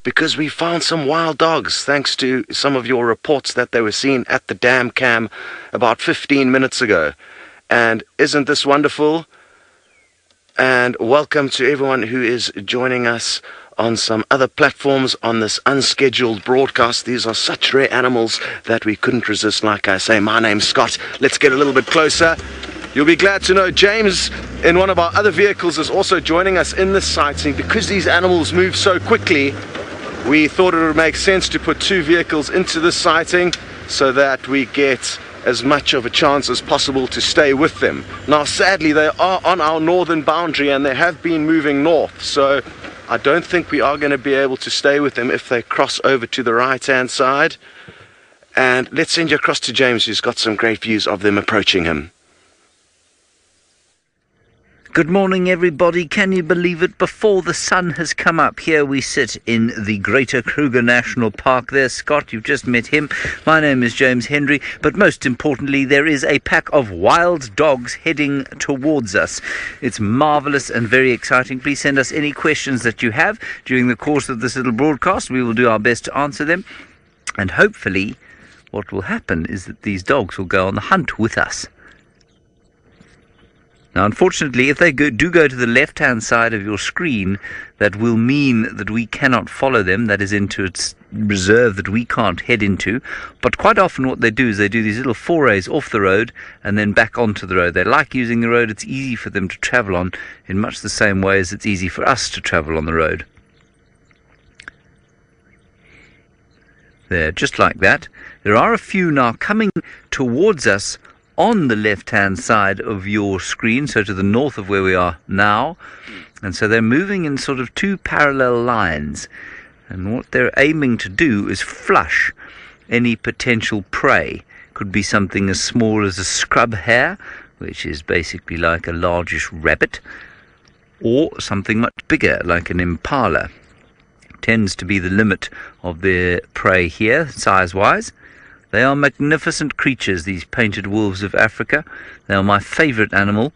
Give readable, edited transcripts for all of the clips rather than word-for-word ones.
because we found some wild dogs thanks to some of your reports that they were seen at the dam cam about 15 minutes ago. And isn't this wonderful? And welcome to everyone who is joining us on some other platforms on this unscheduled broadcast. These are such rare animals that we couldn't resist. Like I say, my name's Scott. Let's get a little bit closer. You'll be glad to know James in one of our other vehicles is also joining us in this sighting. Because these animals move so quickly, we thought it would make sense to put two vehicles into this sighting so that we get as much of a chance as possible to stay with them. Now sadly they are on our northern boundary and they have been moving north, so I don't think we are going to be able to stay with them if they cross over to the right hand side. And let's send you across to James, who's got some great views of them approaching him. Good morning, everybody. Can you believe it? Before the sun has come up, here we sit in the Greater Kruger National Park. There's Scott, you've just met him. My name is James Henry, but most importantly, there is a pack of wild dogs heading towards us. It's marvellous and very exciting. Please send us any questions that you have during the course of this little broadcast. We will do our best to answer them. And hopefully, what will happen is that these dogs will go on the hunt with us. Now, unfortunately, if they do go to the left-hand side of your screen, that will mean that we cannot follow them. That is into its reserve that we can't head into. But quite often what they do is they do these little forays off the road and then back onto the road. They like using the road. It's easy for them to travel on in much the same way as it's easy for us to travel on the road. There, just like that. There are a few now coming towards us on the left-hand side of your screen, so to the north of where we are now. And so they're moving in sort of two parallel lines. And what they're aiming to do is flush any potential prey. Could be something as small as a scrub hare, which is basically like a largish rabbit, or something much bigger, like an impala. Tends to be the limit of their prey here, size-wise. They are magnificent creatures, these painted wolves of Africa. They are my favourite animal.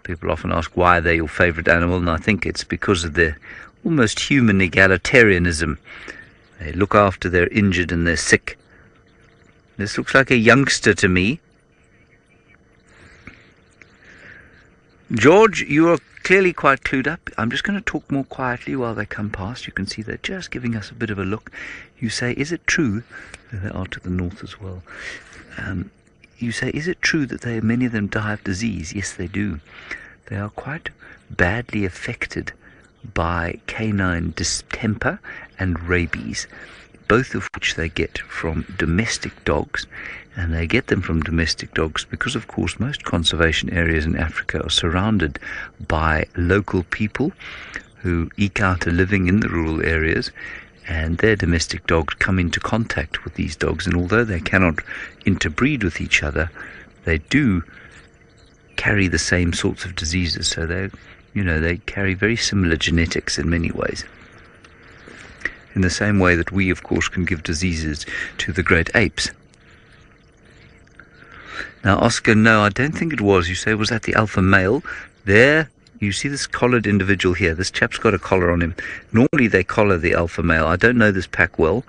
People often ask why they're your favourite animal, and I think it's because of their almost human egalitarianism. They look after their injured and their sick. This looks like a youngster to me. George, you are clearly quite clued up. I'm just going to talk more quietly while they come past. You can see they're just giving us a bit of a look. You say, is it true? They are to the north as well. You say, is it true that many of them die of disease? Yes, they do. They are quite badly affected by canine distemper and rabies, both of which they get from domestic dogs. And they get them from domestic dogs because, of course, most conservation areas in Africa are surrounded by local people who eke out a living in the rural areas, and their domestic dogs come into contact with these dogs. And although they cannot interbreed with each other, they do carry the same sorts of diseases. So they carry very similar genetics in many ways. In the same way that we, of course, can give diseases to the great apes. Now, Oscar, no, I don't think it was. You say, was that the alpha male? There, you see this collared individual here. This chap's got a collar on him. Normally they collar the alpha male. I don't know this pack well.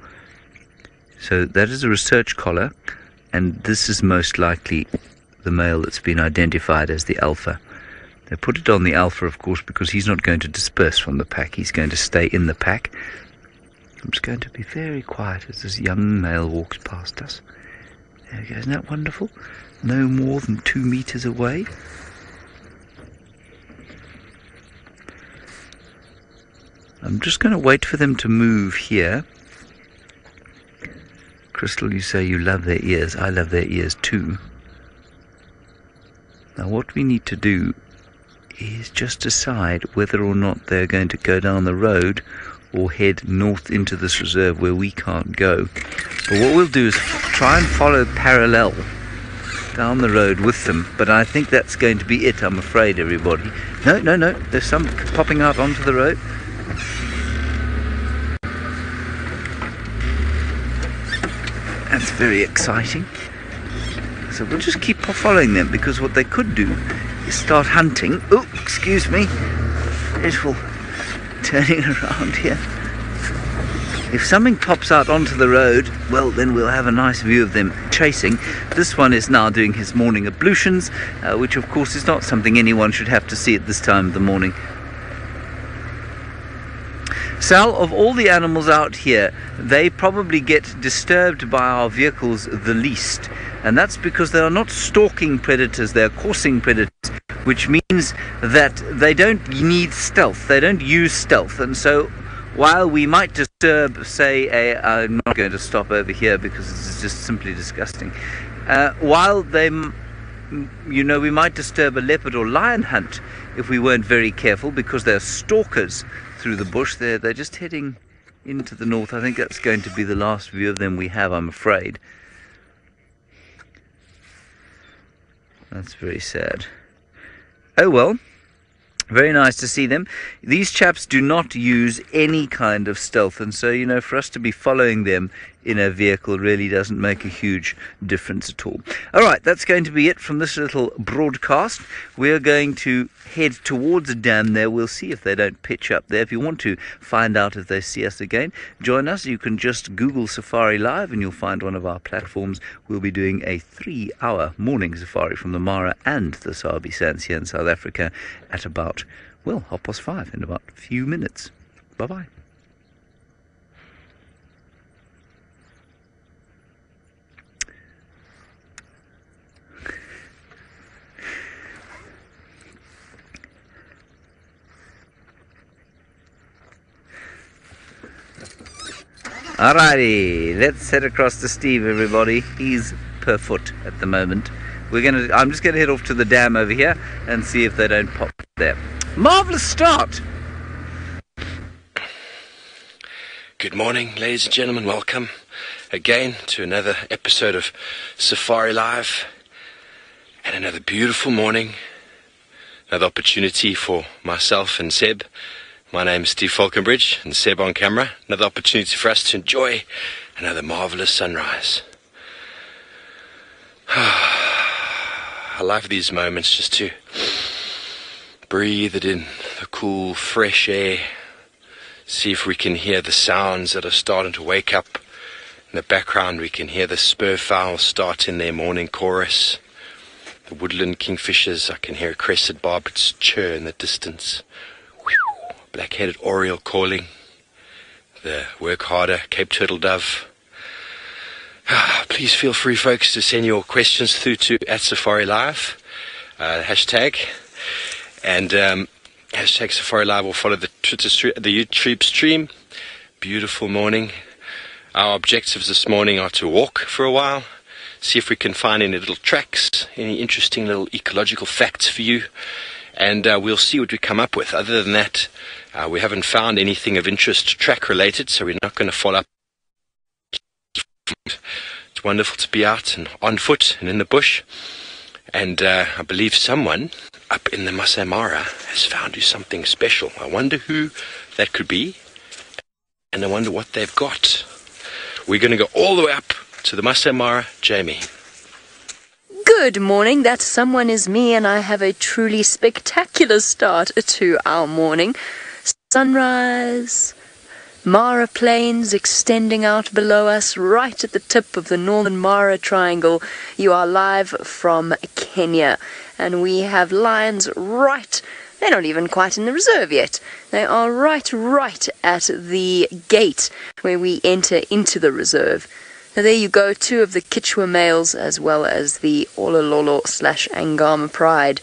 So that is a research collar, and this is most likely the male that's been identified as the alpha. They put it on the alpha, of course, because he's not going to disperse from the pack. He's going to stay in the pack. I'm just going to be very quiet as this young male walks past us. There we go. Isn't that wonderful? No more than 2 meters away. I'm just going to wait for them to move here. Crystal, you say you love their ears. I love their ears too. Now what we need to do is just decide whether or not they're going to go down the road or head north into this reserve where we can't go. But what we'll do is try and follow parallel down the road with them, but I think that's going to be it, I'm afraid, everybody. No, there's some popping out onto the road. That's very exciting. So we'll just keep following them, because what they could do is start hunting. Oh, excuse me. Dreadful turning around here. If something pops out onto the road, well, then we'll have a nice view of them chasing. This one is now doing his morning ablutions, which of course is not something anyone should have to see at this time of the morning. Sal, of all the animals out here, they probably get disturbed by our vehicles the least. And that's because they are not stalking predators, they are coursing predators, which means that they don't need stealth, they don't use stealth. And so while we might disturb, say, I'm not going to stop over here because it's just simply disgusting. While they, we might disturb a leopard or lion hunt if we weren't very careful, because they're stalkers through the bush. They're just heading into the north. I think that's going to be the last view of them we have, I'm afraid. That's very sad. Oh well. Very nice to see them. These chaps do not use any kind of stealth, and so, for us to be following them in a vehicle really doesn't make a huge difference at all. All right, that's going to be it from this little broadcast. We're going to head towards the dam there. We'll see if they don't pitch up there. If you want to find out if they see us again, join us. You can just Google Safari Live and you'll find one of our platforms. We'll be doing a 3-hour morning safari from the Mara and the Sabi sands here in South Africa at about, 5:30 in about a few minutes. Bye-bye. Alrighty, let's head across to Steve, everybody. He's per foot at the moment. I'm just gonna head off to the dam over here and see if they don't pop there. Marvellous start! Good morning, ladies and gentlemen. Welcome again to another episode of Safari Live, and another beautiful morning, another opportunity for myself and Seb. My name is Steve Falconbridge, and Seb on camera. Another opportunity for us to enjoy another marvellous sunrise. I love these moments, just to breathe it in, the cool, fresh air. See if we can hear the sounds that are starting to wake up. In the background we can hear the spurfowl starting their morning chorus. The woodland kingfishers, I can hear a crested barbet's chirr in the distance. Black-headed oriole calling, the work harder Cape turtle dove. Please feel free, folks, to send your questions through to @SafariLive hashtag, and hashtag Safari Live will follow the YouTube stream. Beautiful morning. Our objectives this morning are to walk for a while, see if we can find any little tracks, any interesting little ecological facts for you, and we'll see what we come up with. Other than that, we haven't found anything of interest track related, so we're not going to follow up. It's wonderful to be out and on foot and in the bush, and I believe someone up in the Masai Mara has found you something special. I wonder who that could be, and I wonder what they've got. We're going to go all the way up to the Masai Mara. Jamie. Good morning, that someone is me, and I have a truly spectacular start to our morning. Sunrise, Mara Plains extending out below us, right at the tip of the northern Mara Triangle. You are live from Kenya, and we have lions right, they're not even quite in the reserve yet. They are right at the gate where we enter into the reserve. Now there you go, 2 of the Chitwa males as well as the Olololo/Angama pride,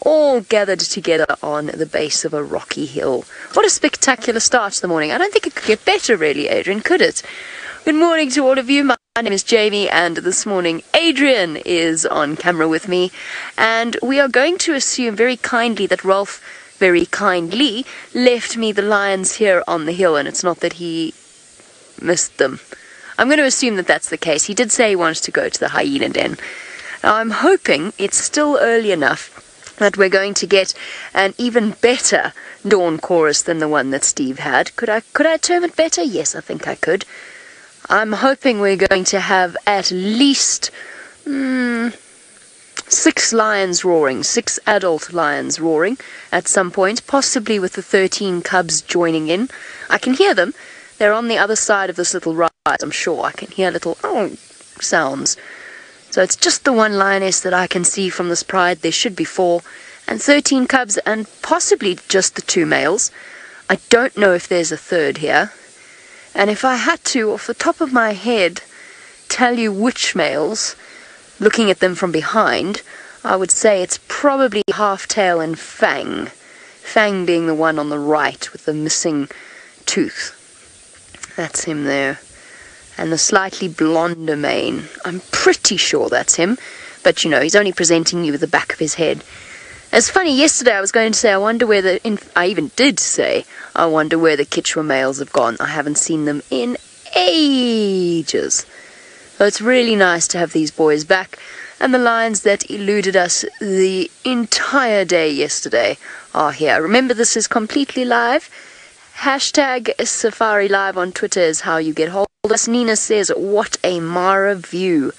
all gathered together on the base of a rocky hill. What a spectacular start to the morning. I don't think it could get better really, Adrian, could it? Good morning to all of you. My name is Jamie, and this morning Adrian is on camera with me, and we are going to assume very kindly that Rolf very kindly left me the lions here on the hill, and it's not that he missed them. I'm going to assume that that's the case. He did say he wanted to go to the hyena den. Now I'm hoping it's still early enough that we're going to get an even better dawn chorus than the one that Steve had. Could I term it better? Yes, I think I could. I'm hoping we're going to have at least 6 lions roaring, 6 adult lions roaring at some point, possibly with the 13 cubs joining in. I can hear them. They're on the other side of this little rise, I'm sure. I can hear little oh sounds. So it's just the one lioness that I can see from this pride. There should be 4, and 13 cubs, and possibly just the 2 males. I don't know if there's a third here. And if I had to, off the top of my head, tell you which males, looking at them from behind, I would say it's probably Half-Tail and Fang. Fang being the one on the right with the missing tooth. That's him there. And the slightly blonder mane. I'm pretty sure that's him. But, you know, he's only presenting you with the back of his head. It's funny, yesterday I was going to say, I wonder where I even did say, I wonder where the Chitwa males have gone. I haven't seen them in ages. So it's really nice to have these boys back. And the lions that eluded us the entire day yesterday are here. Remember, this is completely live. Hashtag Safari Live on Twitter is how you get hold of us. Nina says, what a Mara view.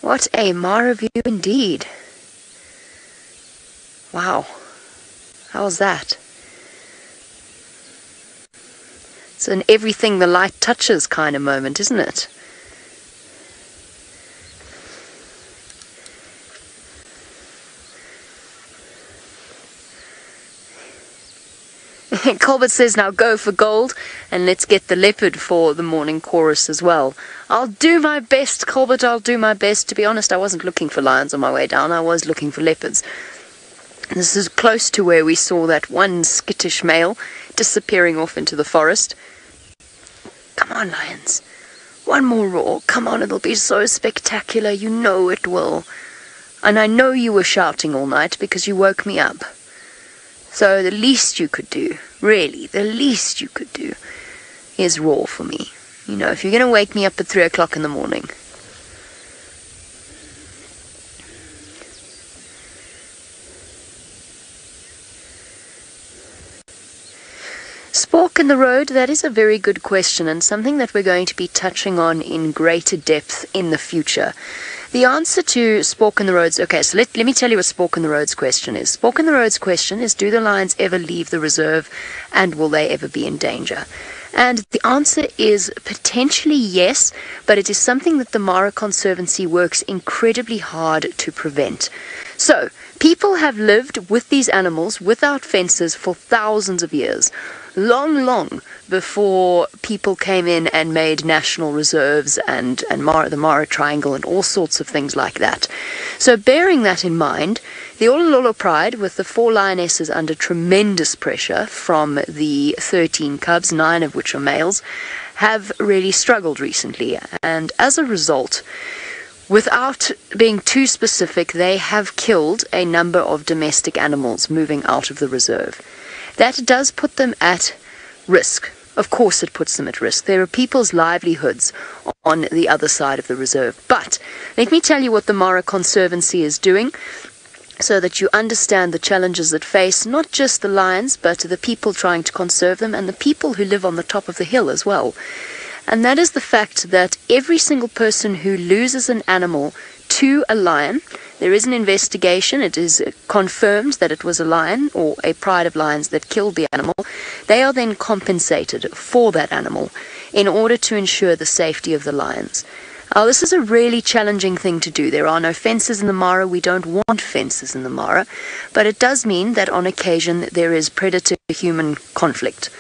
What a Mara view indeed. Wow. How was that? It's an everything the light touches kind of moment, isn't it? Colbert says, now go for gold, and let's get the leopard for the morning chorus as well. I'll do my best, Colbert, I'll do my best. To be honest, I wasn't looking for lions on my way down, I was looking for leopards. This is close to where we saw that one skittish male disappearing off into the forest. Come on, lions. One more roar. Come on, it'll be so spectacular. You know it will. And I know you were shouting all night because you woke me up. So the least you could do, really, the least you could do is roar for me. You know, if you're going to wake me up at 3 o'clock in the morning. Spork in the road, that is a very good question and something that we're going to be touching on in greater depth in the future. The answer to Spork in the Road's... Okay, so let me tell you what Spork in the Road's question is. Spork in the Road's question is, do the lions ever leave the reserve and will they ever be in danger? And the answer is potentially yes, but it is something that the Mara Conservancy works incredibly hard to prevent. So, people have lived with these animals without fences for thousands of years. Long before people came in and made national reserves and the Mara Triangle and all sorts of things like that. So bearing that in mind, the Olololo Pride, with the 4 lionesses under tremendous pressure from the 13 cubs, 9 of which are males, have really struggled recently. And as a result, without being too specific, they have killed a number of domestic animals moving out of the reserve. That does put them at risk. Of course it puts them at risk. There are people's livelihoods on the other side of the reserve. But let me tell you what the Mara Conservancy is doing so that you understand the challenges that face not just the lions, but the people trying to conserve them and the people who live on the top of the hill as well. And that is the fact that every single person who loses an animal to a lion, there is an investigation, it is confirmed that it was a lion or a pride of lions that killed the animal, they are then compensated for that animal in order to ensure the safety of the lions. Now, this is a really challenging thing to do. There are no fences in the Mara. We don't want fences in the Mara. But it does mean that on occasion there is predator-human conflict.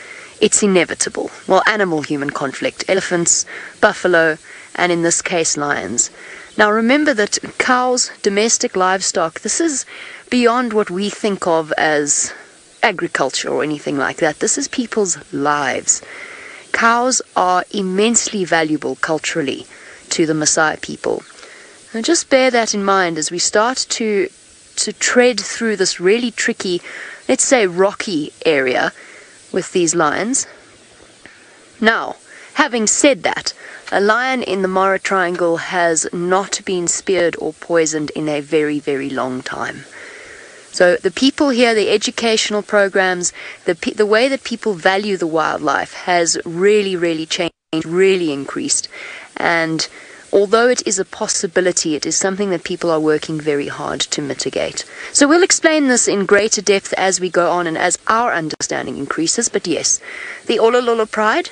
It's inevitable. Well, animal-human conflict. Elephants, buffalo, and in this case, lions. Now, remember that cows, domestic livestock, this is beyond what we think of as agriculture or anything like that. This is people's lives. Cows are immensely valuable culturally to the Maasai people. And just bear that in mind as we start to tread through this really tricky, let's say rocky area with these lions. Now, having said that, a lion in the Mara Triangle has not been speared or poisoned in a very, very long time. So the people here, the educational programs, the way that people value the wildlife has really, really changed, really increased. And although it is a possibility, it is something that people are working very hard to mitigate. So we'll explain this in greater depth as we go on and as our understanding increases. But yes, the Olololo Pride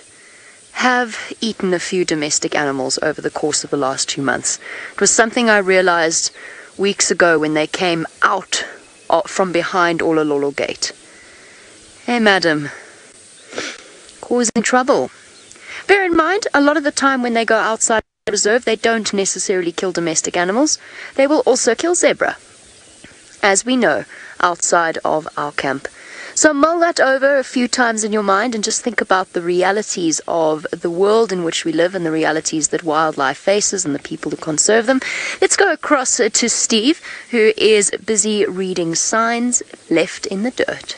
have eaten a few domestic animals over the course of the last 2 months. It was something I realized weeks ago when they came out from behind Olololo Gate. Hey, madam, causing trouble. Bear in mind, a lot of the time when they go outside the reserve, they don't necessarily kill domestic animals. They will also kill zebra, as we know, outside of our camp. So mull that over a few times in your mind and just think about the realities of the world in which we live and the realities that wildlife faces and the people who conserve them. Let's go across to Steve, who is busy reading signs left in the dirt.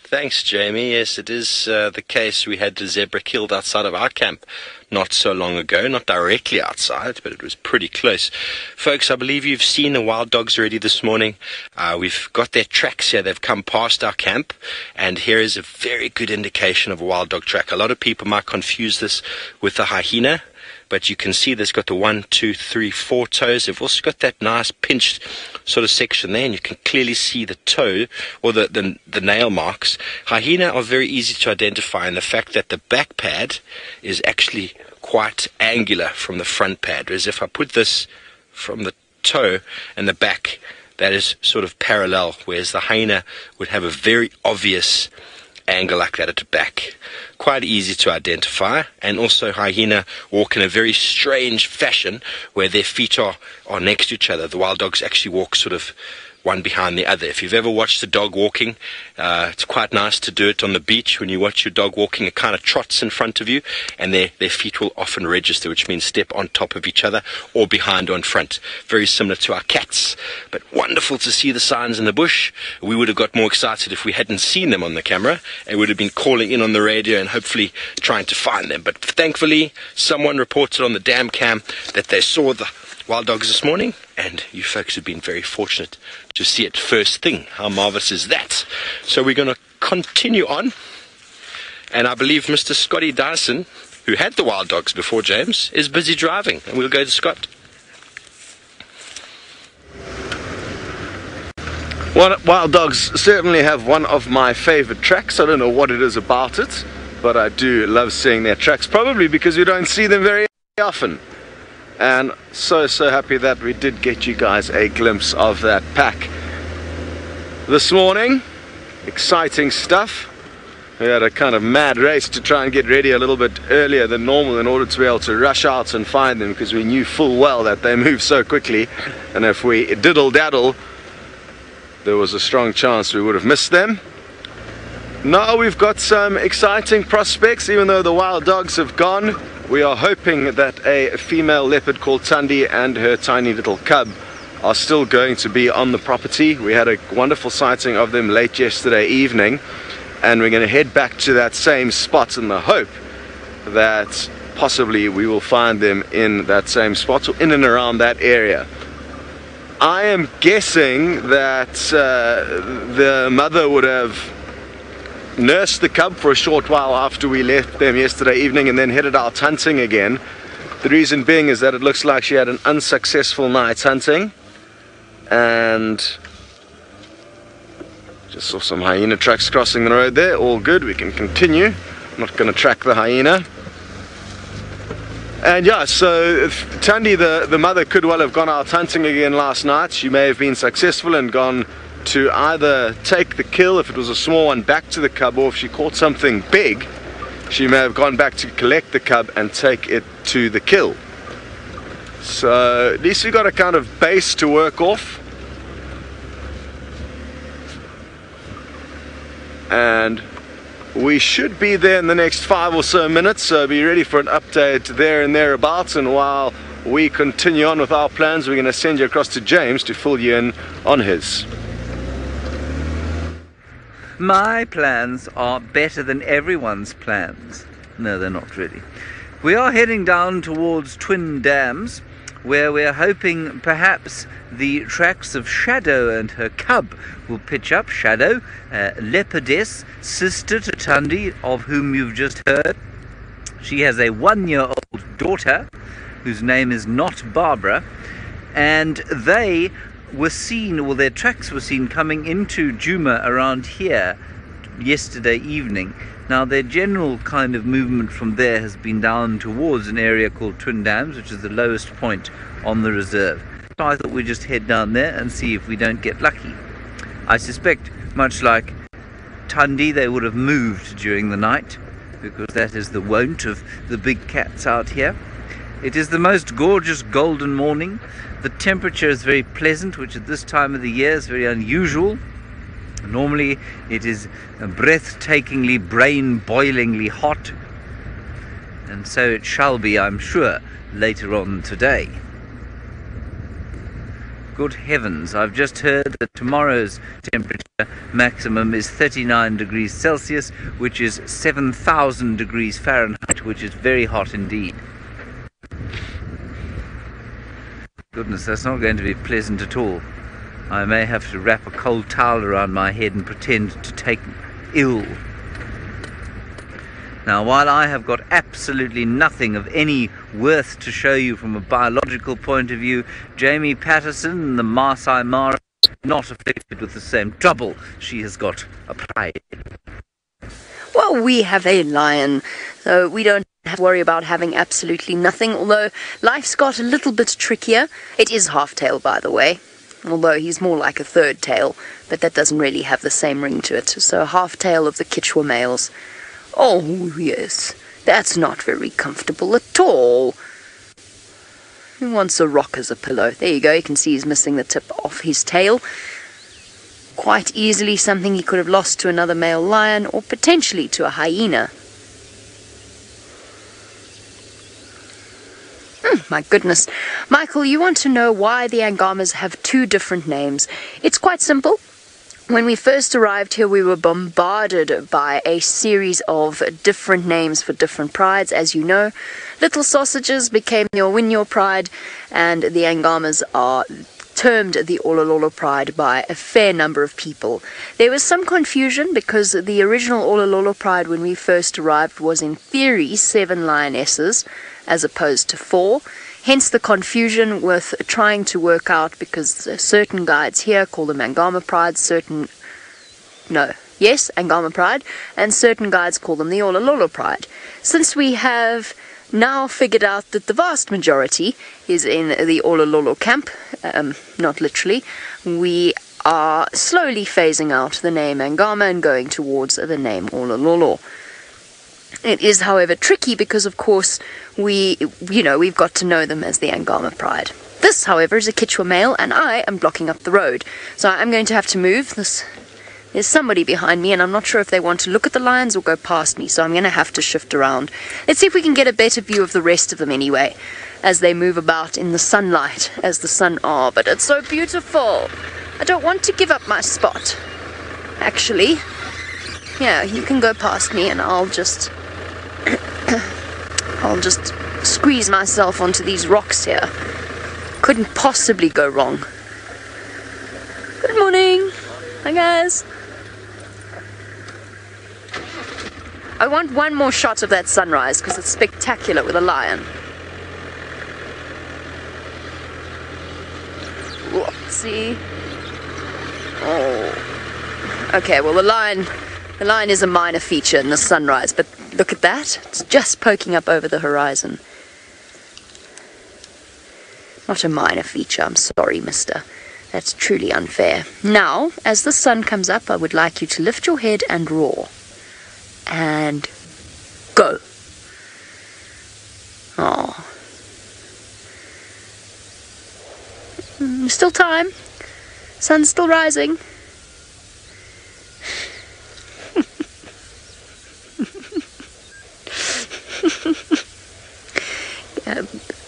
Thanks, Jamie. Yes, it is the case. We had the zebra killed outside of our camp not so long ago, not directly outside, but it was pretty close. Folks, I believe you've seen the wild dogs already this morning. We've got their tracks here. They've come past our camp, and here is a very good indication of a wild dog track. A lot of people might confuse this with the hyena, but you can see there's got the 1, 2, 3, 4 toes. They've also got that nice pinched sort of section there, and you can clearly see the toe or the nail marks. Hyena are very easy to identify in the fact that the back pad is actually quite angular from the front pad, whereas if I put this from the toe and the back, that is sort of parallel, whereas the hyena would have a very obvious angle like that at the back. Quite easy to identify. And also hyena walk in a very strange fashion where their feet are next to each other. The wild dogs actually walk sort of one behind the other. If you've ever watched a dog walking, it's quite nice to do it on the beach. When you watch your dog walking, it kind of trots in front of you, and their feet will often register, which means step on top of each other or behind or in front. Very similar to our cats, but wonderful to see the signs in the bush. We would have got more excited if we hadn't seen them on the camera and would have been calling in on the radio and hopefully trying to find them. But thankfully, someone reported on the dam cam that they saw the wild dogs this morning, and you folks have been very fortunate to see it first thing. How marvelous is that? So we're going to continue on, and I believe Mr. Scotty Dyson, who had the wild dogs before James, is busy driving, and we'll go to Scott. Well, wild dogs certainly have one of my favorite tracks. I don't know what it is about it, but I do love seeing their tracks, probably because we don't see them very often. And so happy that we did get you guys a glimpse of that pack this morning. Exciting stuff. We had a kind of mad race to try and get ready a little bit earlier than normal in order to be able to rush out and find them, because we knew full well that they move so quickly, and if we diddle-daddle, there was a strong chance we would have missed them. Now we've got some exciting prospects. Even though the wild dogs have gone, we are hoping that a female leopard called Thandi and her tiny little cub are still going to be on the property. We had a wonderful sighting of them late yesterday evening, and we're going to head back to that same spot in the hope that possibly we will find them in that same spot or in and around that area. I am guessing that the mother would have nursed the cub for a short while after we left them yesterday evening and then headed out hunting again. The reason being is that it looks like she had an unsuccessful night hunting, and just saw some hyena tracks crossing the road there. All good, we can continue. I'm not going to track the hyena. And yeah, so Thandi, the mother, could well have gone out hunting again last night. She may have been successful and gone to either take the kill, if it was a small one, back to the cub, or if she caught something big, she may have gone back to collect the cub and take it to the kill. So at least we got a kind of base to work off, and we should be there in the next 5 or so minutes, so be ready for an update there and thereabouts. And while we continue on with our plans, we're going to send you across to James to fill you in on his. My plans are better than everyone's plans. No, they're not really. We are heading down towards Twin Dams, where we're hoping perhaps the tracks of Shadow and her cub will pitch up. Shadow, leopardess, sister to Thandi, of whom you've just heard. She has a 1-year-old daughter whose name is not Barbara, and they were seen, or their tracks were seen coming into Djuma around here yesterday evening. Now their general kind of movement from there has been down towards an area called Twin Dams, which is the lowest point on the reserve. So I thought we'd just head down there and see if we don't get lucky. I suspect, much like Tundi, they would have moved during the night, because that is the wont of the big cats out here. It is the most gorgeous golden morning. The temperature is very pleasant, which at this time of the year is very unusual. Normally it is breathtakingly, brain-boilingly hot, and so it shall be, I'm sure, later on today. Good heavens, I've just heard that tomorrow's temperature maximum is 39 degrees Celsius, which is 7,000 degrees Fahrenheit, which is very hot indeed. Goodness, that's not going to be pleasant at all. I may have to wrap a cold towel around my head and pretend to take ill. Now, while I have got absolutely nothing of any worth to show you from a biological point of view, Jamie Patterson and the Maasai Mara are not afflicted with the same trouble. She has got a pride. Well, we have a lion, so we don't have to worry about having absolutely nothing, although life's got a little bit trickier. It is half-tail, by the way, although he's more like a third tail, but that doesn't really have the same ring to it. So half-tail of the Chitwa males. Oh, yes, that's not very comfortable at all. He wants a rock as a pillow. There you go, you can see he's missing the tip off his tail. Quite easily something he could have lost to another male lion, or potentially to a hyena. My goodness. Michael, you want to know why the Angamas have two different names? It's quite simple. When we first arrived here, we were bombarded by a series of different names for different prides, as you know. Little Sausages became the Owinyo pride, and the Angamas are termed the Olololo pride by a fair number of people. There was some confusion because the original Olololo pride when we first arrived was in theory 7 lionesses as opposed to 4. Hence the confusion with trying to work out, because certain guides here call them Angama pride, Angama pride, and certain guides call them the Olololo pride. Since we have now figured out that the vast majority is in the Olololo camp, not literally, we are slowly phasing out the name Angama and going towards the name Olololo. It is, however, tricky because, of course, we've got to know them as the Angama pride. This, however, is a Quechua male, and I am blocking up the road. So I'm going to have to move. There's somebody behind me, and I'm not sure if they want to look at the lions or go past me, so I'm going to have to shift around. Let's see if we can get a better view of the rest of them anyway, as they move about in the sunlight, as the sun are. But it's so beautiful. I don't want to give up my spot, actually. Yeah, you can go past me, and I'll just squeeze myself onto these rocks here. Couldn't possibly go wrong. Good morning. Hi, guys. I want one more shot of that sunrise because it's spectacular with a lion. See? Oh. Okay, well the lion is a minor feature in the sunrise, but look at that. It's just poking up over the horizon. Not a minor feature, I'm sorry, mister. That's truly unfair. Now, as the sun comes up, I would like you to lift your head and roar. And go. Oh. Still time. Sun's still rising.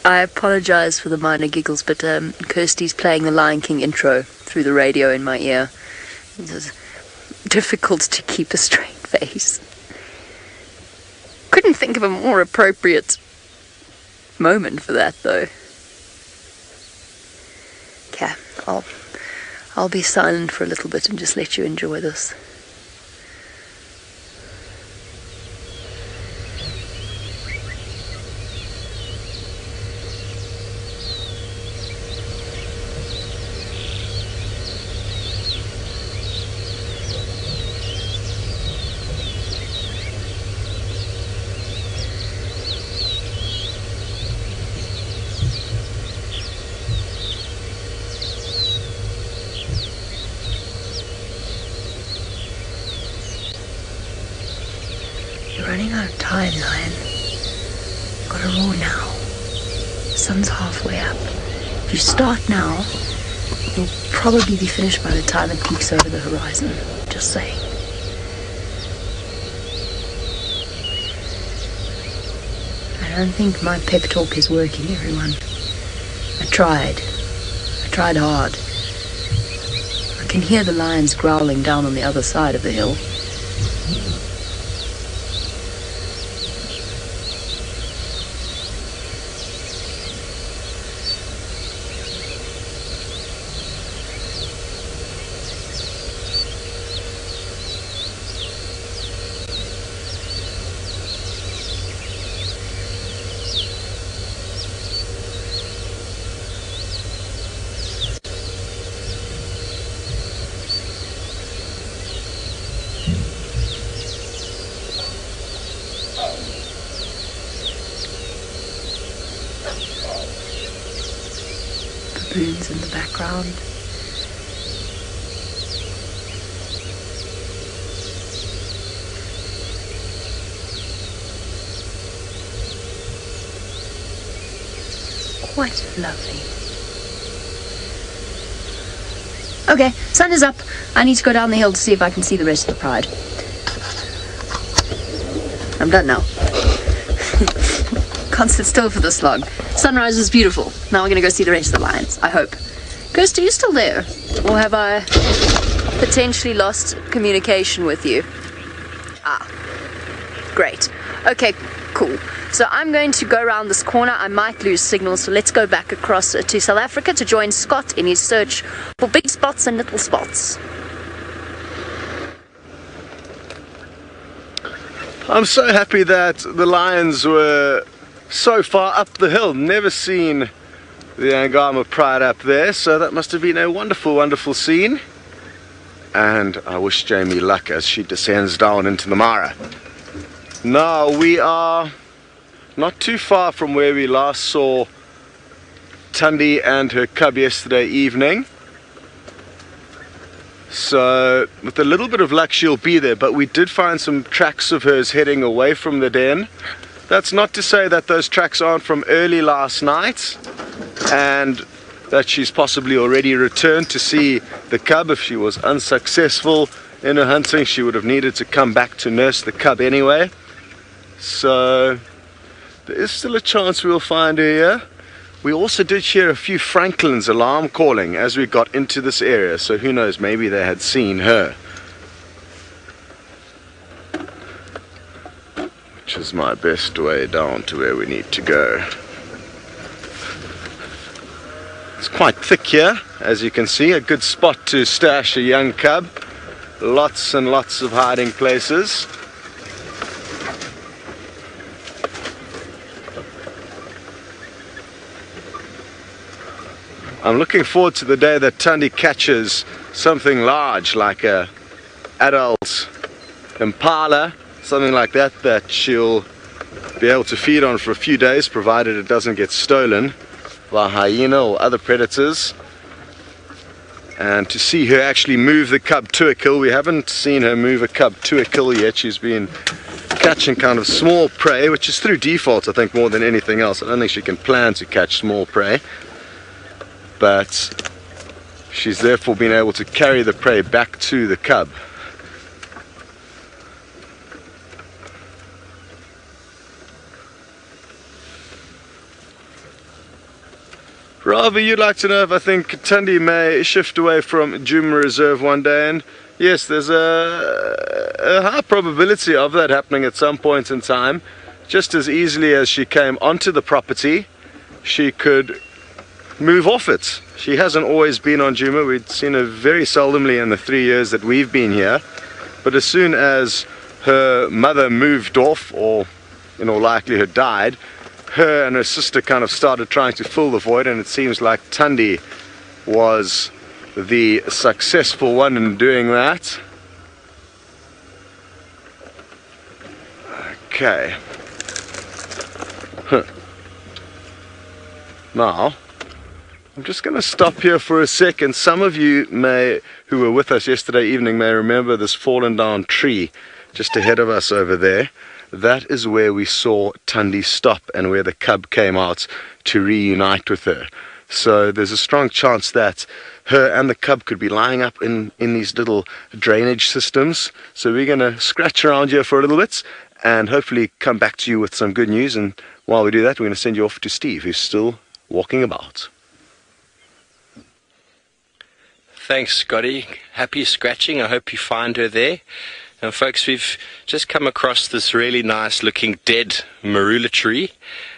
I apologize for the minor giggles, but Kirsty's playing the Lion King intro through the radio in my ear. It's difficult to keep a straight face. Couldn't think of a more appropriate moment for that, though. Okay, I'll be silent for a little bit and just let you enjoy this. running out of time, lion. Gotta roar now. The sun's halfway up. If you start now, you'll probably be finished by the time it peeks over the horizon. Just saying. I don't think my pep talk is working, everyone. I tried hard. I can hear the lions growling down on the other side of the hill. Baboons in the background. Quite lovely. Okay, sun is up. I need to go down the hill to see if I can see the rest of the pride. I'm done now. Can't sit still for this long. Sunrise was beautiful. Now we're going to go see the rest of the lions, I hope. Ghost, are you still there? Or have I potentially lost communication with you? Ah, great. Okay, cool. So I'm going to go around this corner. I might lose signal, so let's go back across to South Africa to join Scott in his search for big spots and little spots. I'm so happy that the lions were so far up the hill. Never seen the Angama pride up there, so that must have been a wonderful, wonderful scene. And I wish Jamie luck as she descends down into the Mara. Now we are not too far from where we last saw Tundi and her cub yesterday evening. So with a little bit of luck she'll be there, but we did find some tracks of hers heading away from the den. That's not to say that those tracks aren't from early last night and that she's possibly already returned to see the cub. If she was unsuccessful in her hunting, she would have needed to come back to nurse the cub anyway. So there is still a chance we'll find her here. We also did hear a few francolins alarm calling as we got into this area, so who knows, maybe they had seen her. Which is my best way down to where we need to go. It's quite thick here, as you can see, a good spot to stash a young cub. Lots and lots of hiding places. I'm looking forward to the day that Tundi catches something large like a adult impala, something like that, that she'll be able to feed on for a few days, provided it doesn't get stolen by hyena or other predators. And to see her actually move the cub to a kill. We haven't seen her move a cub to a kill yet. She's been catching kind of small prey, which is through default, I think, more than anything else. I don't think she can plan to catch small prey, but she's therefore been able to carry the prey back to the cub. Ravi, you'd like to know if I think Tundi may shift away from Djuma Reserve one day, and yes, there's a high probability of that happening at some point in time. Just as easily as she came onto the property, she could move off it. She hasn't always been on Djuma. We've seen her very seldomly in the 3 years that we've been here, but as soon as her mother moved off, or in all likelihood died, her and her sister kind of started trying to fill the void, and it seems like Tundi was the successful one in doing that. Okay. Now, I'm just going to stop here for a second. Some of you who were with us yesterday evening may remember this fallen down tree just ahead of us over there. that is where we saw Tundi stop and where the cub came out to reunite with her. So there's a strong chance that her and the cub could be lying up in these little drainage systems. So we're going to scratch around here for a little bit and hopefully come back to you with some good news. And while we do that, we're going to send you off to Steve, who's still walking about. Thanks, Scotty. Happy scratching. I hope you find her there. Now, folks, we've just come across this really nice looking dead marula tree.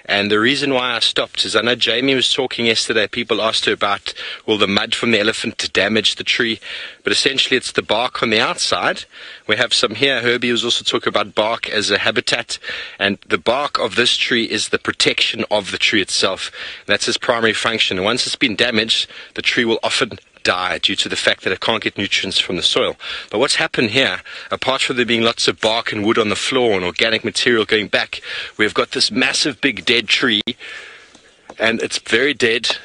And the reason why I stopped is I know Jamie was talking yesterday. People asked her about all the mud from the elephant to damage the tree. But essentially, it's the bark on the outside. We have some here. Herbie was also talking about bark as a habitat. And the bark of this tree is the protection of the tree itself. That's its primary function. And once it's been damaged, the tree will often die due to the fact that it can't get nutrients from the soil. But what's happened here, apart from there being lots of bark and wood on the floor and organic material going back, we've got this massive big dead tree, and it's very dead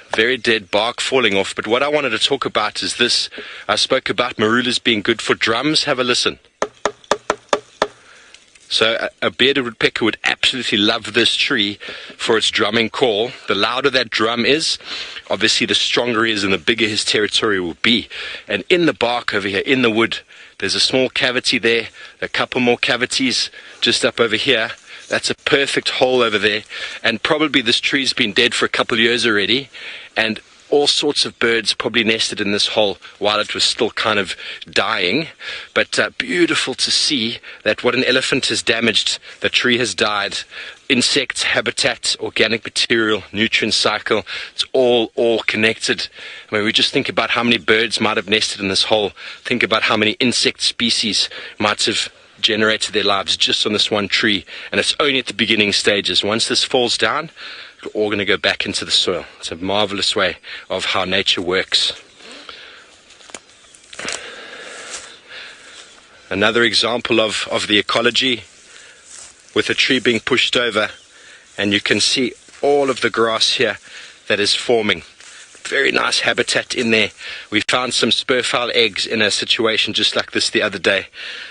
bark falling off. But what I wanted to talk about is this. I spoke about marulas being good for drums. Have a listen. So a bearded woodpecker would absolutely love this tree for its drumming call. The louder that drum is, obviously the stronger he is and the bigger his territory will be. And in the bark over here, in the wood, there's a small cavity there, a couple more cavities just up over here. That's a perfect hole over there. And probably this tree's been dead for a couple of years already. And all sorts of birds probably nested in this hole while it was still kind of dying. But beautiful to see that what an elephant has damaged, the tree has died. Insects, habitat, organic material, nutrient cycle, it's all connected. I mean, we just think about how many birds might have nested in this hole. Think about how many insect species might have generated their lives just on this one tree. And it's only at the beginning stages. Once this falls down, we're all going to go back into the soil. It's a marvelous way of how nature works. Another example of the ecology with a tree being pushed over, and you can see all of the grass here that is forming. Very nice habitat in there. We found some spurfowl eggs in a situation just like this the other day.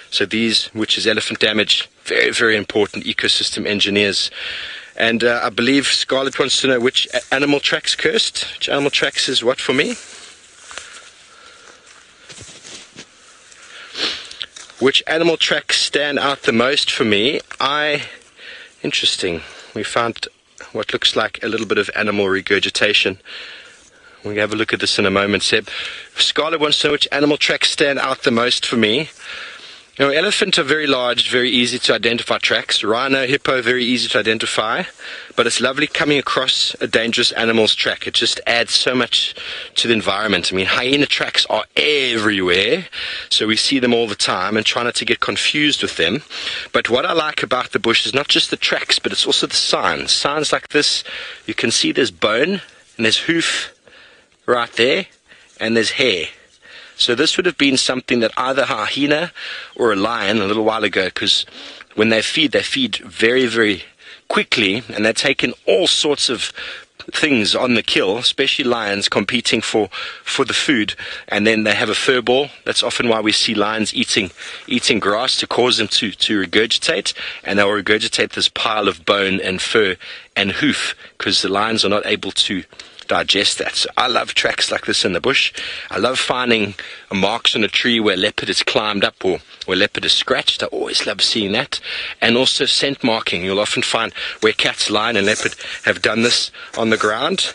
So these, which is elephant damage, very, very important ecosystem engineers. And I believe Scarlett wants to know which animal track's cursed. Which animal tracks is what for me? Which animal tracks stand out the most for me? Interesting. We found what looks like a little bit of animal regurgitation. We'll have a look at this in a moment, Seb. Scarlett wants to know which animal tracks stand out the most for me. You know, elephant are very large, very easy to identify tracks. Rhino, hippo, very easy to identify. But it's lovely coming across a dangerous animal's track. It just adds so much to the environment. I mean, hyena tracks are everywhere. So we see them all the time and try not to get confused with them. But what I like about the bush is not just the tracks, but it's also the signs. Signs like this, you can see there's bone and there's hoof right there and there's hair. So this would have been something that either a hyena or a lion a little while ago, because when they feed very, very quickly, and they're taking all sorts of things on the kill, especially lions competing for the food, and then they have a fur ball. That's often why we see lions eating grass to cause them to regurgitate, and they'll regurgitate this pile of bone and fur and hoof, because the lions are not able to digest that. So I love tracks like this in the bush. I love finding marks on a tree where leopard has climbed up or where leopard is scratched. I always love seeing that. And also scent marking. You'll often find where cats, lion and leopard have done this on the ground.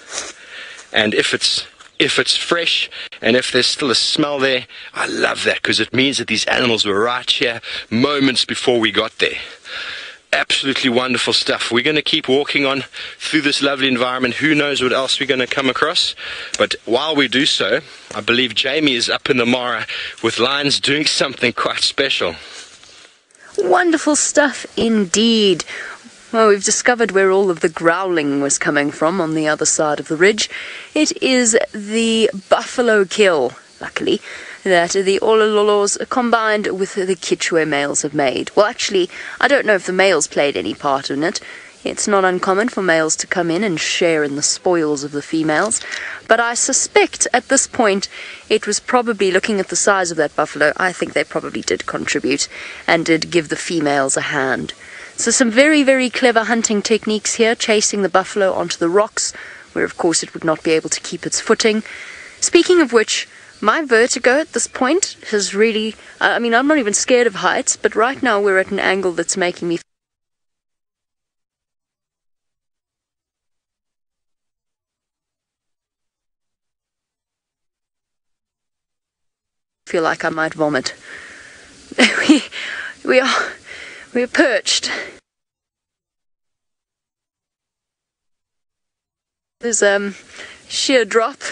And if it's fresh and if there's still a smell there, I love that, because it means that these animals were right here moments before we got there. Absolutely wonderful stuff. We're going to keep walking on through this lovely environment. Who knows what else we're going to come across. But while we do so, I believe Jamie is up in the Mara with lions doing something quite special. Wonderful stuff indeed. Well, we've discovered where all of the growling was coming from on the other side of the ridge. It is the buffalo kill, luckily, that the Olololos combined with the Chitwa males have made. Well, actually, I don't know if the males played any part in it. It's not uncommon for males to come in and share in the spoils of the females. But I suspect at this point it was probably, looking at the size of that buffalo, I think they probably did contribute and did give the females a hand. So some very, very clever hunting techniques here, chasing the buffalo onto the rocks, where of course it would not be able to keep its footing. Speaking of which, my vertigo at this point has really, I mean, I'm not even scared of heights, but right now we're at an angle that's making me feel like I might vomit. We're perched. There's sheer drop.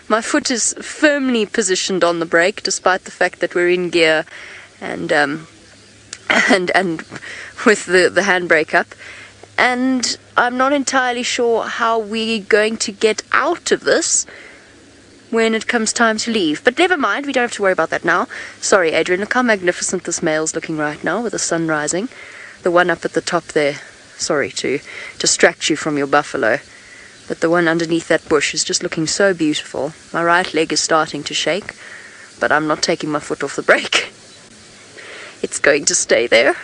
My foot is firmly positioned on the brake, despite the fact that we're in gear and with the handbrake up. And I'm not entirely sure how we're going to get out of this when it comes time to leave. But never mind, we don't have to worry about that now. Sorry, Adrian, look how magnificent this male's looking right now with the sun rising. The one up at the top there. Sorry to distract you from your buffalo. But the one underneath that bush is just looking so beautiful. My right leg is starting to shake, but I'm not taking my foot off the brake. It's going to stay there.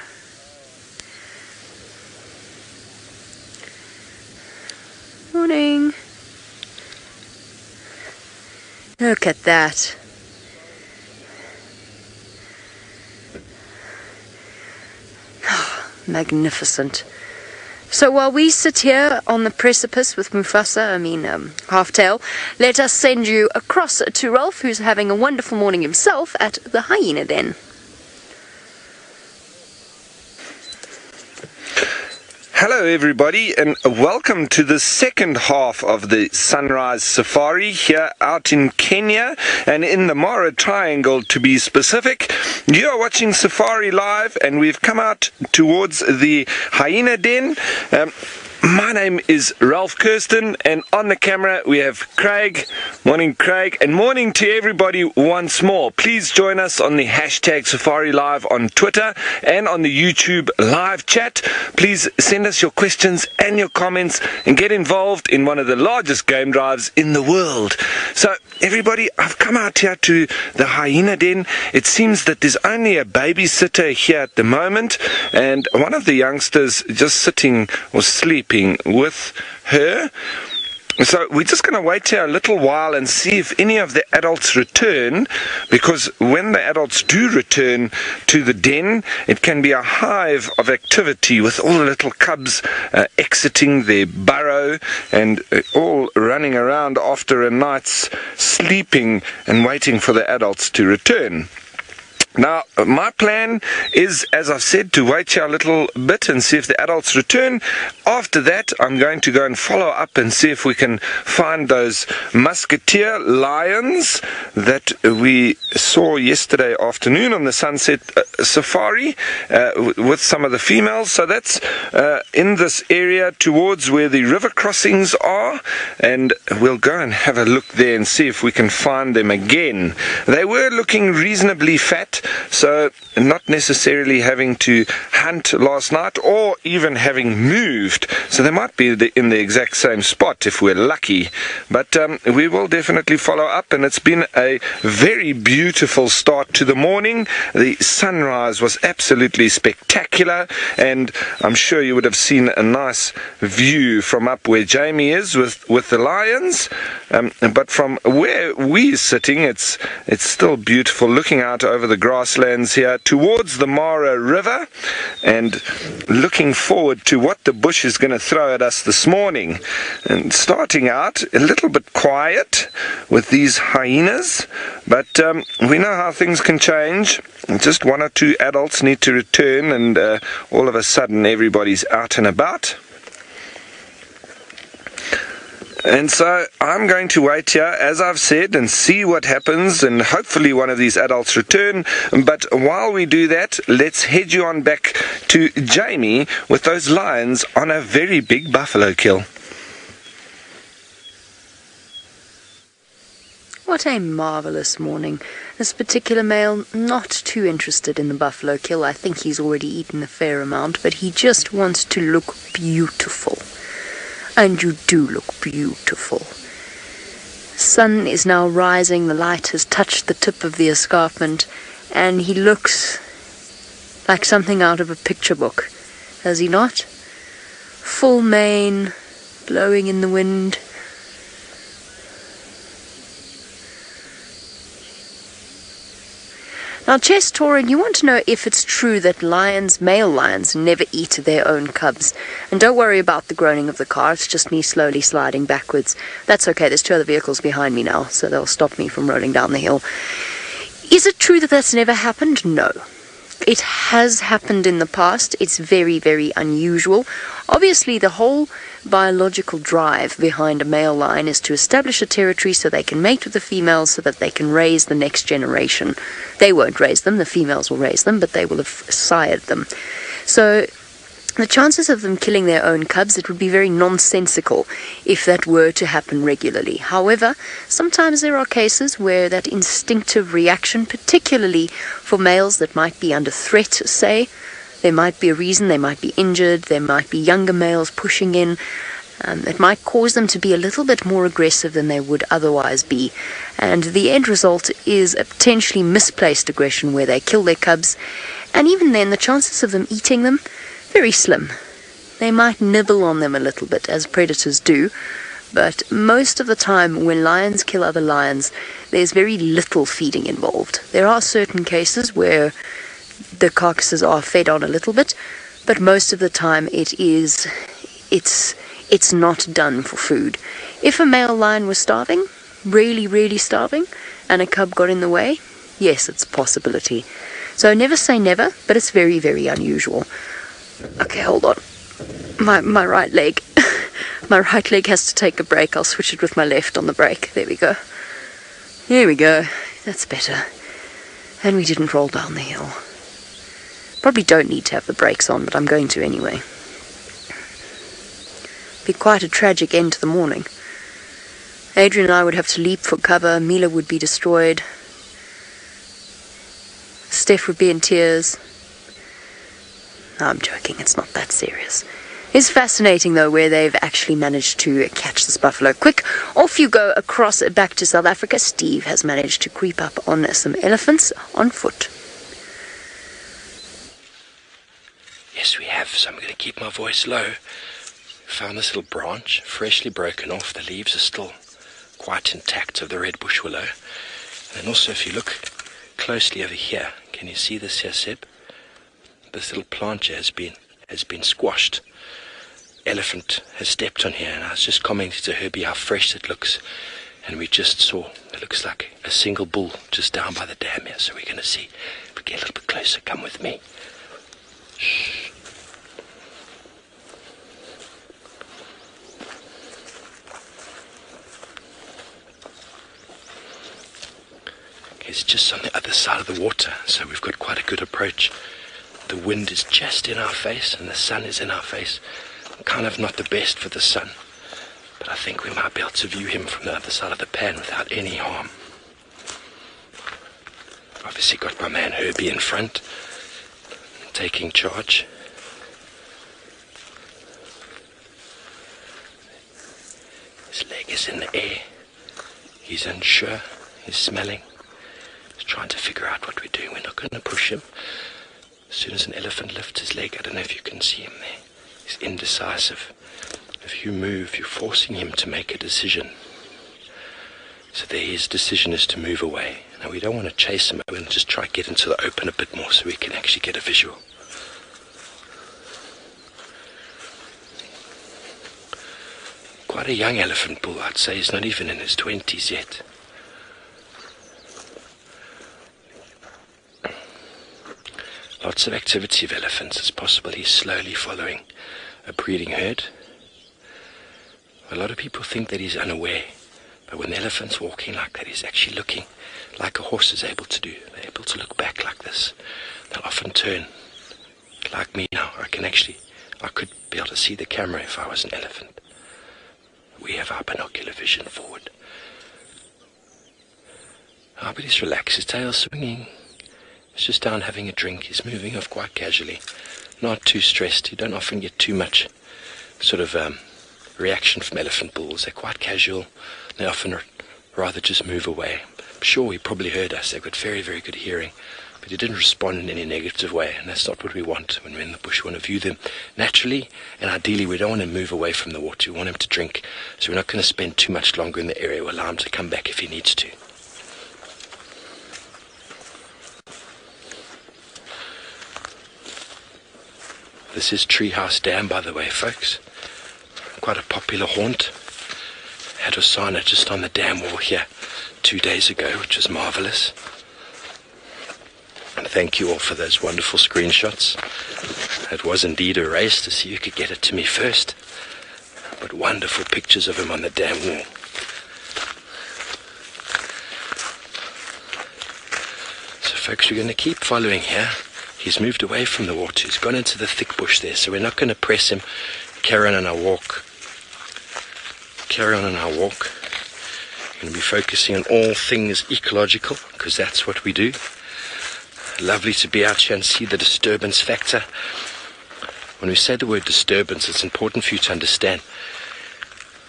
Morning. Look at that. Oh, magnificent. So while we sit here on the precipice with Mufasa, Halftail, let us send you across to Rolf, who's having a wonderful morning himself at the hyena den. Hello everybody, and welcome to the second half of the Sunrise Safari here out in Kenya and in the Mara Triangle to be specific. You are watching Safari Live and we've come out towards the hyena den. My name is Ralph Kirsten, and on the camera we have Craig. Morning Craig, and morning to everybody once more. Please join us on the hashtag Safari Live on Twitter and on the YouTube live chat. Please send us your questions and your comments and get involved in one of the largest game drives in the world. So everybody, I've come out here to the hyena den. It seems that there's only a babysitter here at the moment, and one of the youngsters just sitting or sleeping with her. So we're just going to wait here a little while and see if any of the adults return, because when the adults do return to the den, it can be a hive of activity with all the little cubs exiting their burrow and all running around after a night's sleeping and waiting for the adults to return. Now, my plan is, as I've said, to wait here a little bit and see if the adults return. After that, I'm going to go and follow up and see if we can find those musketeer lions that we saw yesterday afternoon on the sunset safari with some of the females. So that's in this area towards where the river crossings are, and we'll go and have a look there and see if we can find them again. They were looking reasonably fat, so not necessarily having to hunt last night or even having moved, so they might be in the exact same spot if we're lucky. But we will definitely follow up, and it's been a very beautiful start to the morning. The sunrise was absolutely spectacular, and I'm sure you would have seen a nice view from up where Jamie is with the lions, but from where we're sitting, it's still beautiful, looking out over the grasslands here towards the Mara River and looking forward to what the bush is going to throw at us this morning. And starting out a little bit quiet with these hyenas, but we know how things can change. Just one or two adults need to return, and all of a sudden everybody's out and about. And so I'm going to wait here, as I've said, and see what happens, and hopefully one of these adults return. But while we do that, let's head you on back to Jamie with those lions on a very big buffalo kill. What a marvellous morning. This particular male not too interested in the buffalo kill. I think he's already eaten a fair amount, but he just wants to look beautiful. And you do look beautiful. Sun is now rising, the light has touched the tip of the escarpment, and he looks like something out of a picture book. has he not? Full mane, blowing in the wind. Now, Chess Tauren, you want to know if it's true that male lions, never eat their own cubs. And don't worry about the groaning of the car, it's just me slowly sliding backwards. That's okay, there's 2 other vehicles behind me now, so they'll stop me from rolling down the hill. Is it true that that's never happened? No. It has happened in the past. It's very, very unusual. Obviously, the whole biological drive behind a male lion is to establish a territory so they can mate with the females so that they can raise the next generation. They won't raise them, the females will raise them, but they will have sired them. So the chances of them killing their own cubs, it would be very nonsensical if that were to happen regularly. However, sometimes there are cases where that instinctive reaction, particularly for males that might be under threat, say, there might be a reason, they might be injured, there might be younger males pushing in, it might cause them to be a little bit more aggressive than they would otherwise be. And the end result is a potentially misplaced aggression where they kill their cubs, and even then the chances of them eating them, very slim. They might nibble on them a little bit, as predators do, but most of the time when lions kill other lions, there's very little feeding involved. There are certain cases where the carcasses are fed on a little bit, but most of the time it's not done for food. If a male lion was starving, really, really starving, and a cub got in the way, yes, it's a possibility. So never say never, but it's very, very unusual. Okay, hold on. My right leg. My right leg has to take a break. I'll switch it with my left on the brake. There we go. There we go. That's better. And we didn't roll down the hill. Probably don't need to have the brakes on, but I'm going to anyway. Be quite a tragic end to the morning. Adrian and I would have to leap for cover. Mila would be destroyed. Steph would be in tears. No, I'm joking, it's not that serious. It's fascinating, though, where they've actually managed to catch this buffalo. Quick, off you go across back to South Africa. Steve has managed to creep up on some elephants on foot. Yes, we have, so I'm going to keep my voice low. Found this little branch, freshly broken off. The leaves are still quite intact of the red bush willow. And also, if you look closely over here, can you see this here, Seb? This little plant here has been squashed. Elephant has stepped on here, and I was just commenting to Herbie how fresh it looks. And we just saw, it looks like a single bull just down by the dam here. So we're going to see if we get a little bit closer. Come with me. Shh. Okay, it's just on the other side of the water, so we've got quite a good approach. The wind is just in our face and the sun is in our face. Kind of not the best for the sun, but I think we might be able to view him from the other side of the pan without any harm. Obviously got my man Herbie in front, taking charge. His leg is in the air. He's unsure. He's smelling. He's trying to figure out what we're doing. We're not going to push him. As soon as an elephant lifts his leg, I don't know if you can see him there, he's indecisive. If you move, you're forcing him to make a decision. So there his decision is to move away. Now we don't want to chase him, we're going to just try to get into the open a bit more so we can actually get a visual. Quite a young elephant bull, I'd say. He's not even in his 20s yet. Lots of activity of elephants. It's possible he's slowly following a breeding herd. A lot of people think that he's unaware, but when the elephant's walking like that, he's actually looking like a horse is able to do. They're able to look back like this. They'll often turn, like me now. I could be able to see the camera if I was an elephant. We have our binocular vision forward. Ah, but he's relaxed, his tail's swinging. He's just down having a drink. He's moving off quite casually, not too stressed. You don't often get too much sort of reaction from elephant bulls. They're quite casual. They often rather just move away. I'm sure he probably heard us. They've got very, very good hearing. But but he didn't respond in any negative way, and that's not what we want when we're in the bush. We want to view them naturally, and ideally we don't want to move away from the water. We want him to drink, so we're not going to spend too much longer in the area. We'll allow him to come back if he needs to. This is Treehouse Dam, by the way, folks. Quite a popular haunt. Had Osana just on the dam wall here 2 days ago, which was marvelous. And thank you all for those wonderful screenshots. It was indeed a race to see who could get it to me first. But wonderful pictures of him on the dam wall. So folks, we're going to keep following here. He's moved away from the water. He's gone into the thick bush there, so we're not going to press him. Carry on our walk. Carry on our walk. We're going to be focusing on all things ecological, because that's what we do. Lovely to be out here and see the disturbance factor. When we say the word disturbance, it's important for you to understand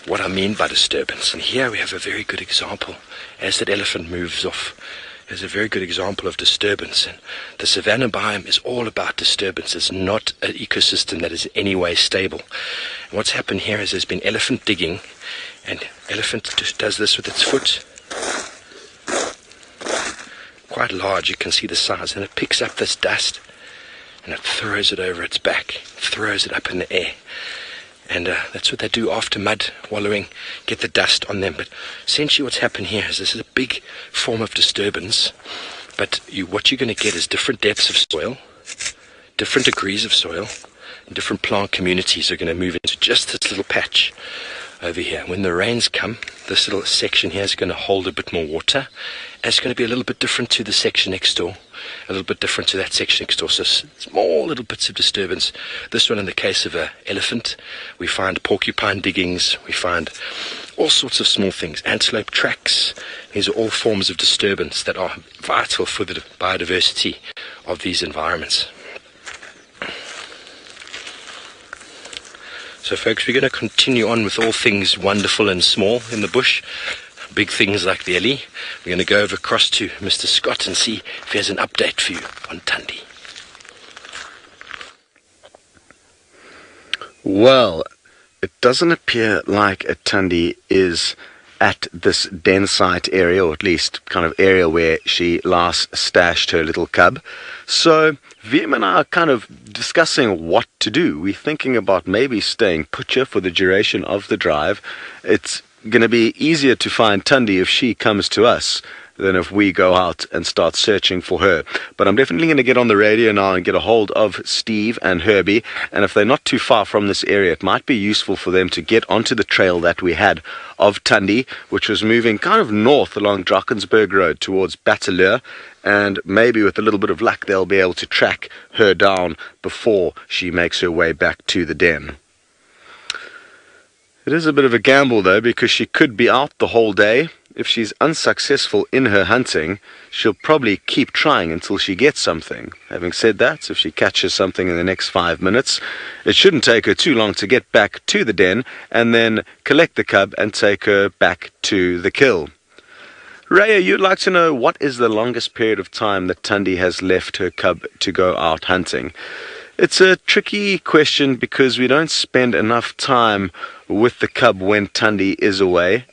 what I mean by disturbance. And here we have a very good example. As that elephant moves off, there's a very good example of disturbance. And the savanna biome is all about disturbance. It's not an ecosystem that is in any way stable. And what's happened here is there's been elephant digging, and elephant just does this with its foot. Quite large, you can see the size, and it picks up this dust and it throws it over its back, throws it up in the air. And that's what they do after mud wallowing, get the dust on them. But essentially what's happened here is this is a big form of disturbance, but what you're going to get is different depths of soil, different degrees of soil, and different plant communities are going to move into just this little patch over here. When the rains come, this little section here is going to hold a bit more water, and it's going to be a little bit different to the section next door, a little bit different to that section next door. So small little bits of disturbance. This one, in the case of an elephant, we find porcupine diggings, we find all sorts of small things, antelope tracks. These are all forms of disturbance that are vital for the biodiversity of these environments. So folks, we're going to continue on with all things wonderful and small in the bush. Big things like the ellie. We're going to go over across to Mr. Scott and see if he has an update for you on Tundi. Well, it doesn't appear like a Tundi is at this den site area, or at least kind of area where she last stashed her little cub. So VM and I are kind of discussing what to do. We're thinking about maybe staying put here for the duration of the drive. It's going to be easier to find Tundi if she comes to us than if we go out and start searching for her. But I'm definitely going to get on the radio now and get a hold of Steve and Herbie, and if they're not too far from this area, it might be useful for them to get onto the trail that we had of Tundi, which was moving kind of north along Drakensberg Road towards Bataleur, and maybe with a little bit of luck they'll be able to track her down before she makes her way back to the den. It is a bit of a gamble though, because she could be out the whole day. If she's unsuccessful in her hunting, she'll probably keep trying until she gets something. Having said that, if she catches something in the next 5 minutes, it shouldn't take her too long to get back to the den and then collect the cub and take her back to the kill. Raya, you'd like to know what is the longest period of time that Tundi has left her cub to go out hunting? It's a tricky question because we don't spend enough time with the cub when Tundi is away.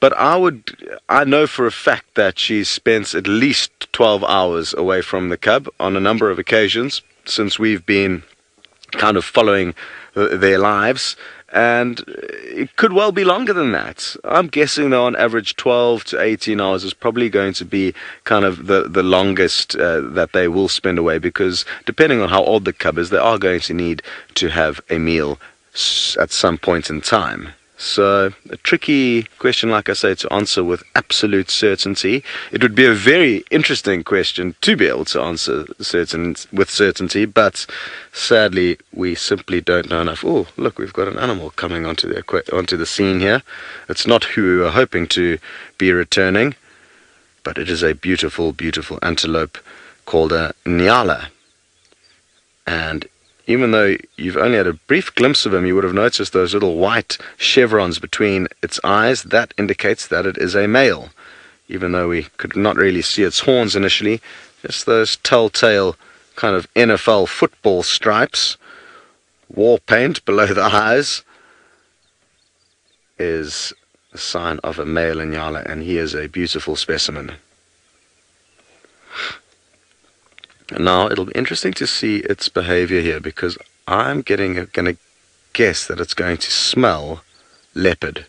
But I know for a fact that she's spent at least 12 hours away from the cub on a number of occasions since we've been kind of following their lives, and it could well be longer than that. I'm guessing though on average 12 to 18 hours is probably going to be kind of the longest that they will spend away, because depending on how old the cub is, they are going to need to have a meal at some point in time. So, a tricky question, like I say, to answer with absolute certainty. It would be a very interesting question to be able to answer with certainty, but sadly, we simply don't know enough. Oh, look, we've got an animal coming onto the scene here. It's not who we were hoping to be returning, but it is a beautiful, beautiful antelope called a Nyala. And even though you've only had a brief glimpse of him, you would have noticed those little white chevrons between its eyes. That indicates that it is a male. Even though we could not really see its horns initially, Just those telltale kind of NFL football stripes. War paint below the eyes is a sign of a male Inyala, and he is a beautiful specimen. Now it'll be interesting to see its behavior here, because I'm going to guess that it's going to smell leopard,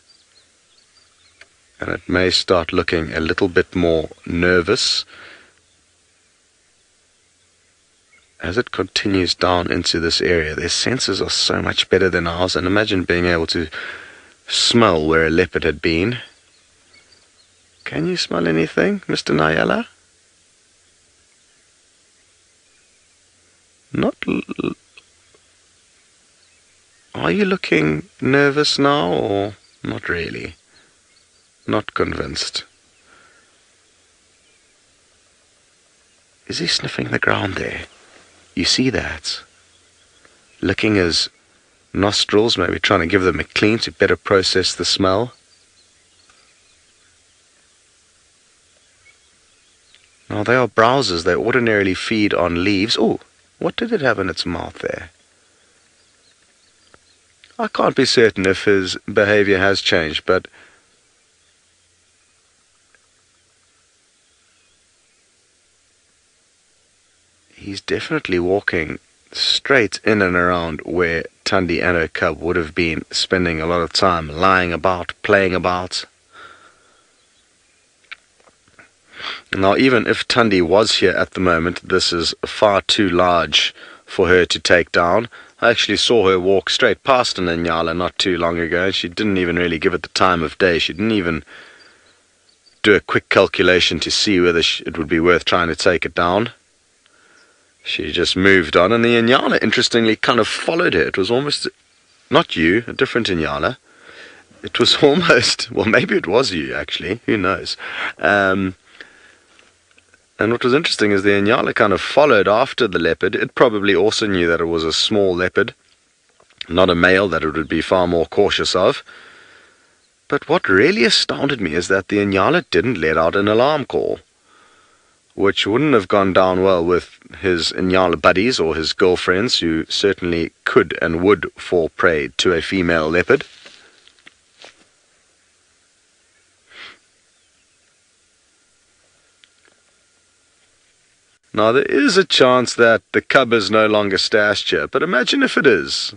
and it may start looking a little bit more nervous as it continues down into this area. Their senses are so much better than ours, and imagine being able to smell where a leopard had been. Can you smell anything, Mr. Nayala? Are you looking nervous now, or not really? Not convinced. Is he sniffing the ground there? You see that? Licking his nostrils, maybe trying to give them a clean to better process the smell. Now they are browsers. They ordinarily feed on leaves. Oh, what did it have in its mouth there? I can't be certain if his behavior has changed, but he's definitely walking straight in and around where Tundi and her cub would have been spending a lot of time lying about, playing about. Now, even if Tundi was here at the moment, this is far too large for her to take down. I actually saw her walk straight past an Inyala not too long ago, and she didn't even really give it the time of day. She didn't even do a quick calculation to see whether it would be worth trying to take it down. She just moved on, and the Inyala, interestingly, kind of followed her. It was almost, not you, a different Inyala. It was almost, well, maybe it was you, actually. Who knows? And what was interesting is the Inyala kind of followed after the leopard. It probably also knew that it was a small leopard, not a male that it would be far more cautious of. But what really astounded me is that the Inyala didn't let out an alarm call, which wouldn't have gone down well with his Inyala buddies or his girlfriends, who certainly could and would fall prey to a female leopard. Now, there is a chance that the cub is no longer stashed here, but imagine if it is.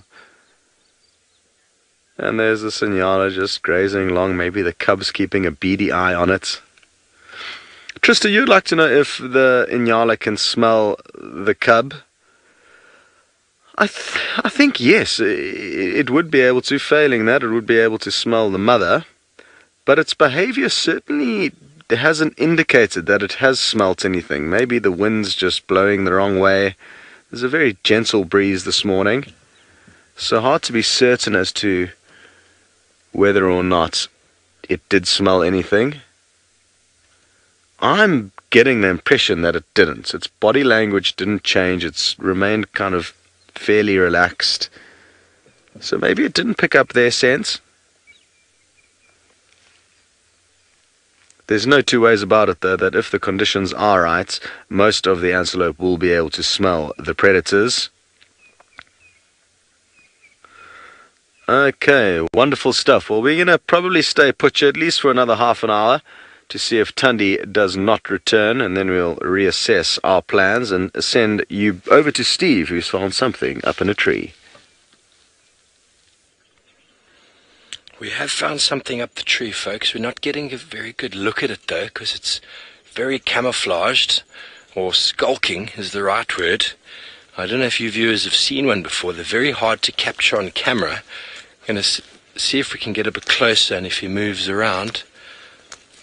And there's this Inyala just grazing along. Maybe the cub's keeping a beady eye on it. Trista, you'd like to know if the Inyala can smell the cub? I think yes, it would be able to. Failing that, it would be able to smell the mother. But its behavior certainly hasn't indicated that it has smelt anything. Maybe the wind's just blowing the wrong way. There's a very gentle breeze this morning, so hard to be certain as to whether or not it did smell anything. I'm getting the impression that it didn't. Its body language didn't change. It's remained kind of fairly relaxed. So maybe it didn't pick up their scent. There's no two ways about it, though, that if the conditions are right, most of the antelope will be able to smell the predators. Okay, wonderful stuff. Well, we're going to probably stay put here at least for another half an hour to see if Tundi does not return, and then we'll reassess our plans and send you over to Steve, who's found something up in a tree. We have found something up the tree, folks. We're not getting a very good look at it, though, because it's very camouflaged, or skulking is the right word. I don't know if you viewers have seen one before. They're very hard to capture on camera. I'm going to see if we can get a bit closer, and if he moves around.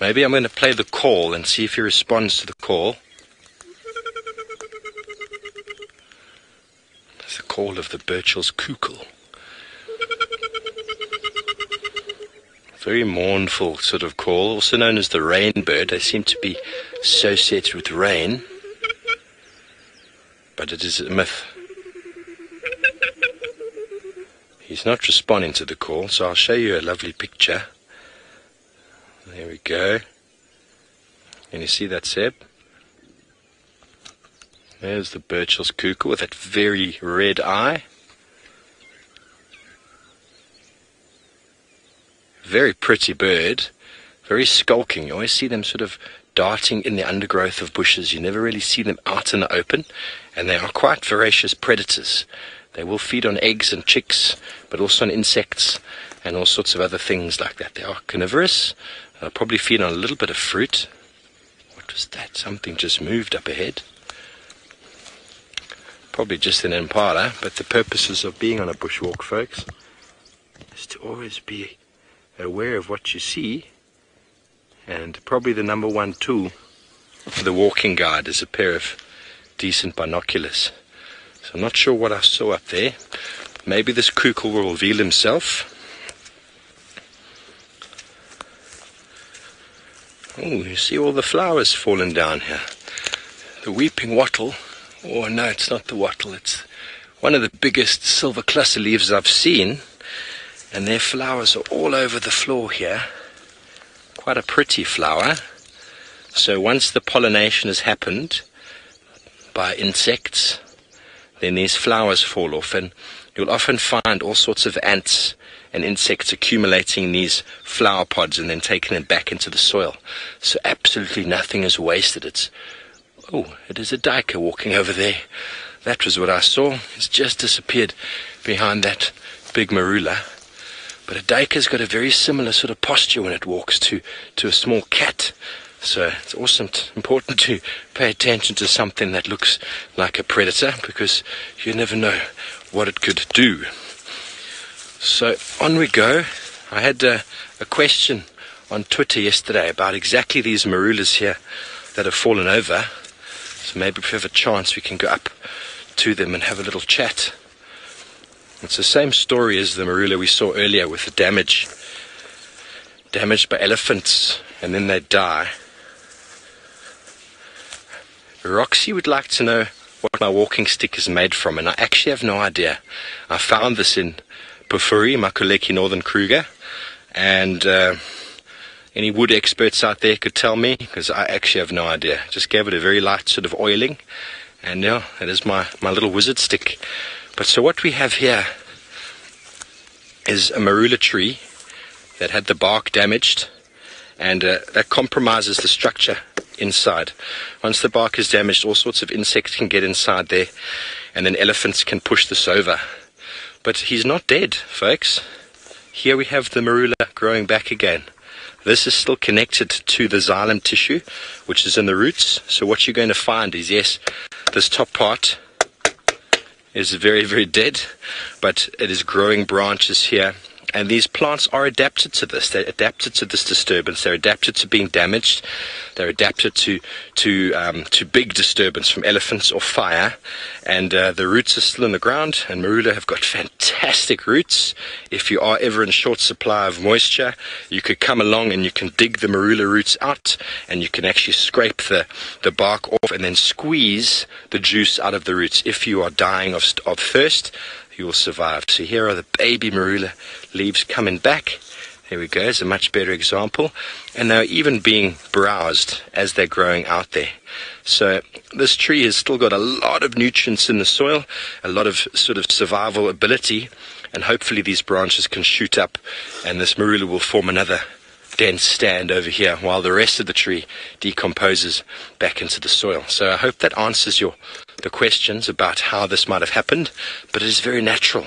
Maybe I'm going to play the call and see if he responds to the call. That's the call of the Birchall's cuckoo. Very mournful sort of call, also known as the rain bird. They seem to be associated with rain, but it is a myth. He's not responding to the call, so I'll show you a lovely picture. There we go. Can you see that, Seb? There's the Burchell's cuckoo with that very red eye. Very pretty bird, very skulking. You always see them sort of darting in the undergrowth of bushes. You never really see them out in the open, and they are quite voracious predators. They will feed on eggs and chicks, but also on insects and all sorts of other things like that. They are carnivorous. They'll probably feed on a little bit of fruit. What was that? Something just moved up ahead. Probably just an impala, but the purposes of being on a bushwalk, folks, is to always be aware of what you see, and probably the number one tool for the walking guide is a pair of decent binoculars. So I'm not sure what I saw up there. Maybe this cuckoo will reveal himself. Oh, you see all the flowers falling down here. The weeping wattle. Oh no, it's not the wattle. It's one of the biggest silver cluster leaves I've seen. And their flowers are all over the floor here. Quite a pretty flower. So once the pollination has happened by insects, then these flowers fall off, and you'll often find all sorts of ants and insects accumulating these flower pods and then taking them back into the soil. So absolutely nothing is wasted. It is a duiker walking over there. That was what I saw. It's just disappeared behind that big marula. But a duiker's got a very similar sort of posture when it walks to a small cat. So it's awesome, important to pay attention to something that looks like a predator, because you never know what it could do. So on we go. I had a question on Twitter yesterday about exactly these marulas here that have fallen over. So maybe if we have a chance we can go up to them and have a little chat. It's the same story as the marula we saw earlier with the damaged by elephants, and then they die. Roxy would like to know what my walking stick is made from, and I actually have no idea. I found this in Pufuri, Makuleki, Northern Kruger, and any wood experts out there could tell me, because I actually have no idea. Just gave it a very light sort of oiling, and yeah, that is my little wizard stick. But so what we have here is a marula tree that had the bark damaged, and that compromises the structure inside. Once the bark is damaged, all sorts of insects can get inside there, and then elephants can push this over. But he's not dead, folks. Here we have the marula growing back again. This is still connected to the xylem tissue, which is in the roots. So what you're going to find is, yes, this top part is very, very dead, but it is growing branches here. And these plants are adapted to this. They're adapted to this disturbance. They're adapted to being damaged. They're adapted to big disturbance from elephants or fire. And the roots are still in the ground. And marula have got fantastic roots. If you are ever in short supply of moisture, you could come along and you can dig the marula roots out, and you can actually scrape the bark off and then squeeze the juice out of the roots. If you are dying of thirst, you will survive. So here are the baby marula leaves coming back. There we go, it's a much better example. And they're even being browsed as they're growing out there. So this tree has still got a lot of nutrients in the soil, a lot of sort of survival ability, and hopefully these branches can shoot up and this marula will form another dense stand over here while the rest of the tree decomposes back into the soil. So I hope that answers the questions about how this might have happened, but it is very natural.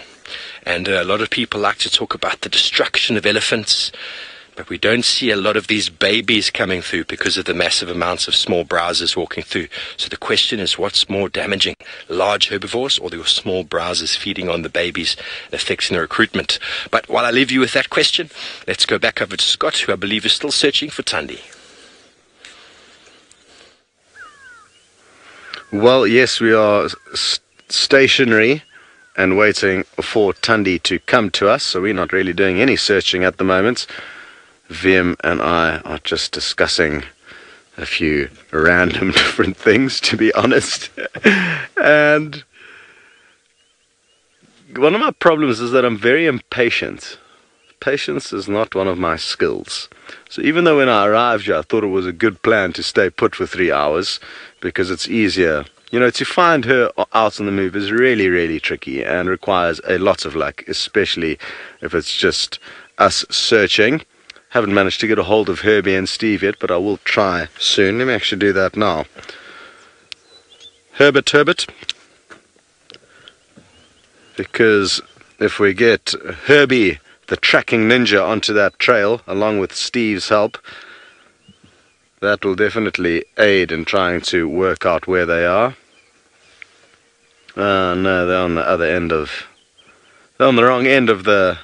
And a lot of people like to talk about the destruction of elephants, but we don't see a lot of these babies coming through because of the massive amounts of small browsers walking through. So the question is, what's more damaging, large herbivores or the small browsers feeding on the babies and affecting the recruitment? But while I leave you with that question, let's go back over to Scott, who I believe is still searching for Thandi. Well, yes, we are stationary and waiting for Thandi to come to us, so we're not really doing any searching at the moment. Vim and I are just discussing a few random different things, to be honest. And one of my problems is that I'm very impatient. Patience is not one of my skills. So even though when I arrived here I thought it was a good plan to stay put for 3 hours, because it's easier You know, to find her out on the move is really, really tricky and requires a lot of luck, especially if it's just us searching. Haven't managed to get a hold of Herbie and Steve yet, but I will try soon. Let me actually do that now. Herbert. Because if we get Herbie, the tracking ninja, onto that trail, along with Steve's help, that will definitely aid in trying to work out where they are. No, they're on the other end of... They're on the wrong end of the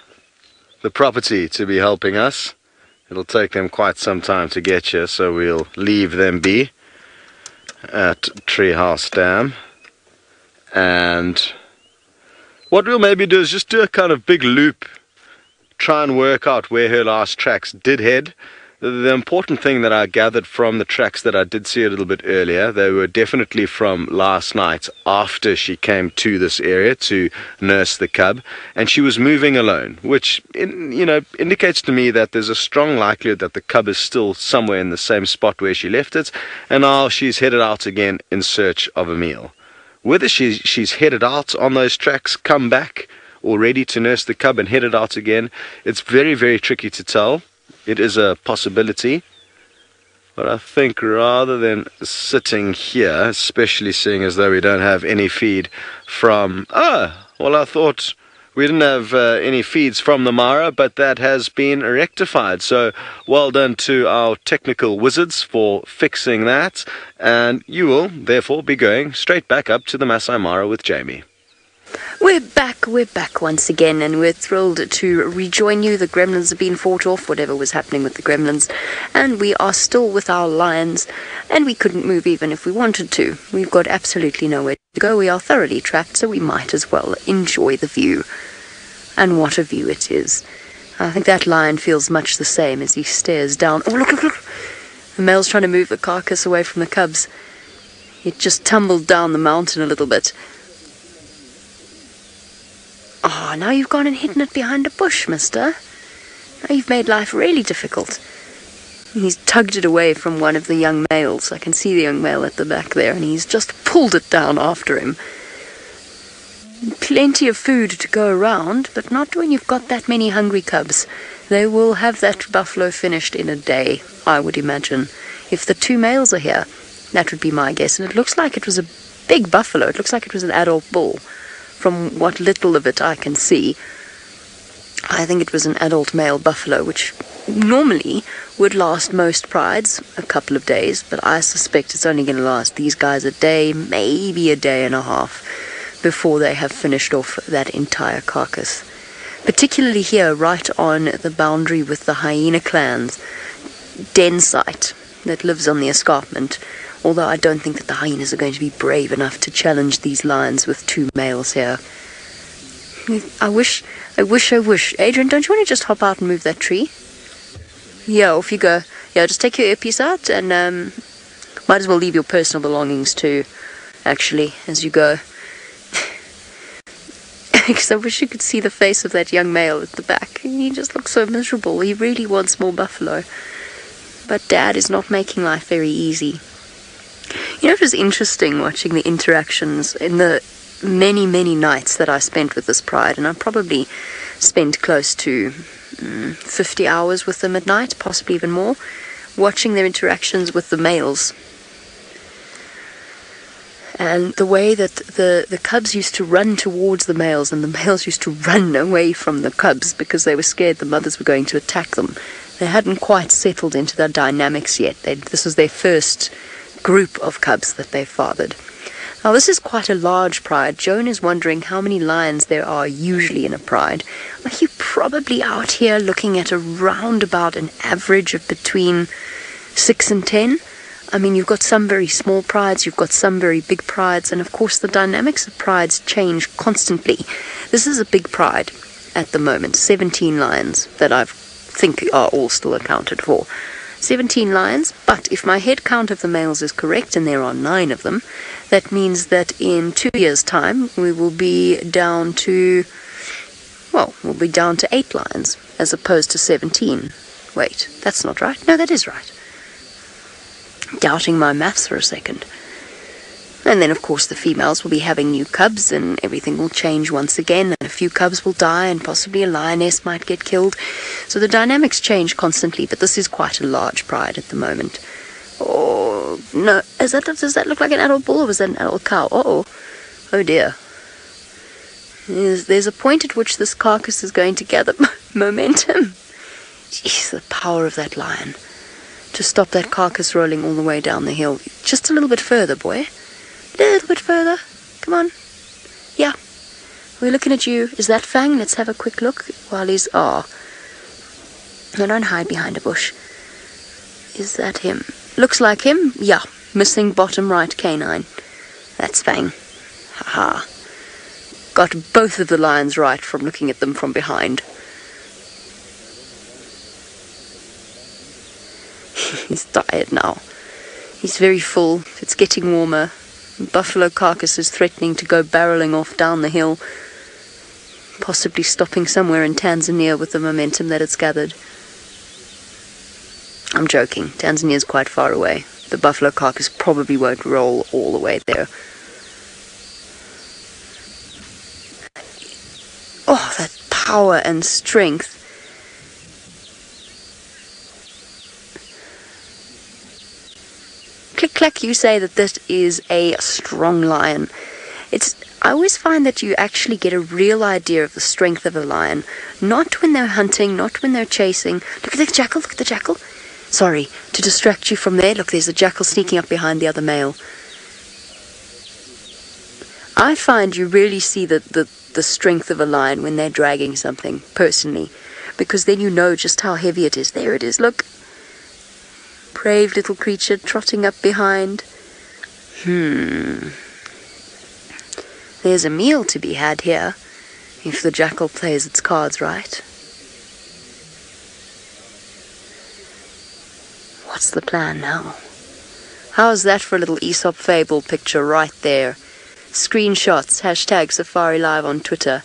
property to be helping us. It'll take them quite some time to get here, so we'll leave them be at Treehouse Dam. And what we'll maybe do is just do a kind of big loop, try and work out where her last tracks did head. The important thing that I gathered from the tracks that I did see a little bit earlier, they were definitely from last night after she came to this area to nurse the cub, and she was moving alone, which indicates to me that there's a strong likelihood that the cub is still somewhere in the same spot where she left it, and now she's headed out again in search of a meal. Whether she's headed out on those tracks, come back, or ready to nurse the cub and headed out again, it's very, very tricky to tell. It is a possibility, but I think rather than sitting here, especially seeing as though we don't have any feed from... I thought we didn't have any feeds from the Mara, but that has been rectified. So well done to our technical wizards for fixing that, and you will therefore be going straight back up to the Masai Mara with Jamie. We're back once again, and we're thrilled to rejoin you. The gremlins have been fought off, whatever was happening with the gremlins, and we are still with our lions, and we couldn't move even if we wanted to. We've got absolutely nowhere to go. We are thoroughly trapped, so we might as well enjoy the view. And what a view it is. I think that lion feels much the same as he stares down. Oh, look. The male's trying to move the carcass away from the cubs. It just tumbled down the mountain a little bit. Oh, now you've gone and hidden it behind a bush, mister. Now you've made life really difficult. He's tugged it away from one of the young males. I can see the young male at the back there, and he's just pulled it down after him. Plenty of food to go around, but not when you've got that many hungry cubs. They will have that buffalo finished in a day, I would imagine. If the two males are here, that would be my guess. And it looks like it was a big buffalo. It looks like it was an adult bull. From what little of it I can see, I think it was an adult male buffalo, which normally would last most prides a couple of days, but I suspect it's only going to last these guys a day, maybe a day and a half, before they have finished off that entire carcass. Particularly here, right on the boundary with the hyena clan's den site that lives on the escarpment. Although I don't think that the hyenas are going to be brave enough to challenge these lions with two males here. I wish. Adrian, don't you want to just hop out and move that tree? Yeah, off you go. Yeah, just take your earpiece out and might as well leave your personal belongings too, actually, as you go. Because I wish you could see the face of that young male at the back. He just looks so miserable. He really wants more buffalo. But Dad is not making life very easy. You know, it was interesting watching the interactions in the many, many nights that I spent with this pride, and I probably spent close to 50 hours with them at night, possibly even more, watching their interactions with the males. And the way that the cubs used to run towards the males, and the males used to run away from the cubs because they were scared the mothers were going to attack them. They hadn't quite settled into their dynamics yet. This was their first group of cubs that they fathered. Now this is quite a large pride. Joan is wondering how many lions there are usually in a pride. Are you probably out here looking at around about an average of between 6 and 10? I mean, you've got some very small prides, you've got some very big prides, and of course the dynamics of prides change constantly. This is a big pride at the moment, 17 lions that I think are all still accounted for. 17 lions, but if my head count of the males is correct, and there are 9 of them, that means that in 2 years' time we will be down to, well, we'll be down to 8 lions as opposed to 17. Wait, that's not right. No, that is right. Doubting my maths for a second. And then, of course, the females will be having new cubs and everything will change once again. And a few cubs will die and possibly a lioness might get killed. So the dynamics change constantly, but this is quite a large pride at the moment. Oh, no. Does that look like an adult bull or was that an adult cow? Uh-oh. Oh, dear. There's a point at which this carcass is going to gather momentum. Jeez, the power of that lion. To stop that carcass rolling all the way down the hill. Just a little bit further, boy. A little bit further. Come on. Yeah. We're looking at you. Is that Fang? Let's have a quick look while he's... No, don't hide behind a bush. Is that him? Looks like him. Yeah. Missing bottom right canine. That's Fang. Ha-ha. Got both of the lions right from looking at them from behind. He's tired now. He's very full. It's getting warmer. Buffalo carcass is threatening to go barreling off down the hill, possibly stopping somewhere in Tanzania with the momentum that it's gathered. I'm joking. Tanzania's quite far away. The buffalo carcass probably won't roll all the way there. Oh, that power and strength. Click clack, you say that this is a strong lion. I always find that you actually get a real idea of the strength of a lion, not when they're hunting, not when they're chasing. Look at the jackal, look at the jackal. Sorry, to distract you from there, look, there's a jackal sneaking up behind the other male. I find you really see the strength of a lion when they're dragging something, personally, because then you know just how heavy it is. There it is, look. Brave little creature trotting up behind. There's a meal to be had here, if the jackal plays its cards right. What's the plan now? How's that for a little Aesop fable picture right there? Screenshots, hashtag Safari Live on Twitter.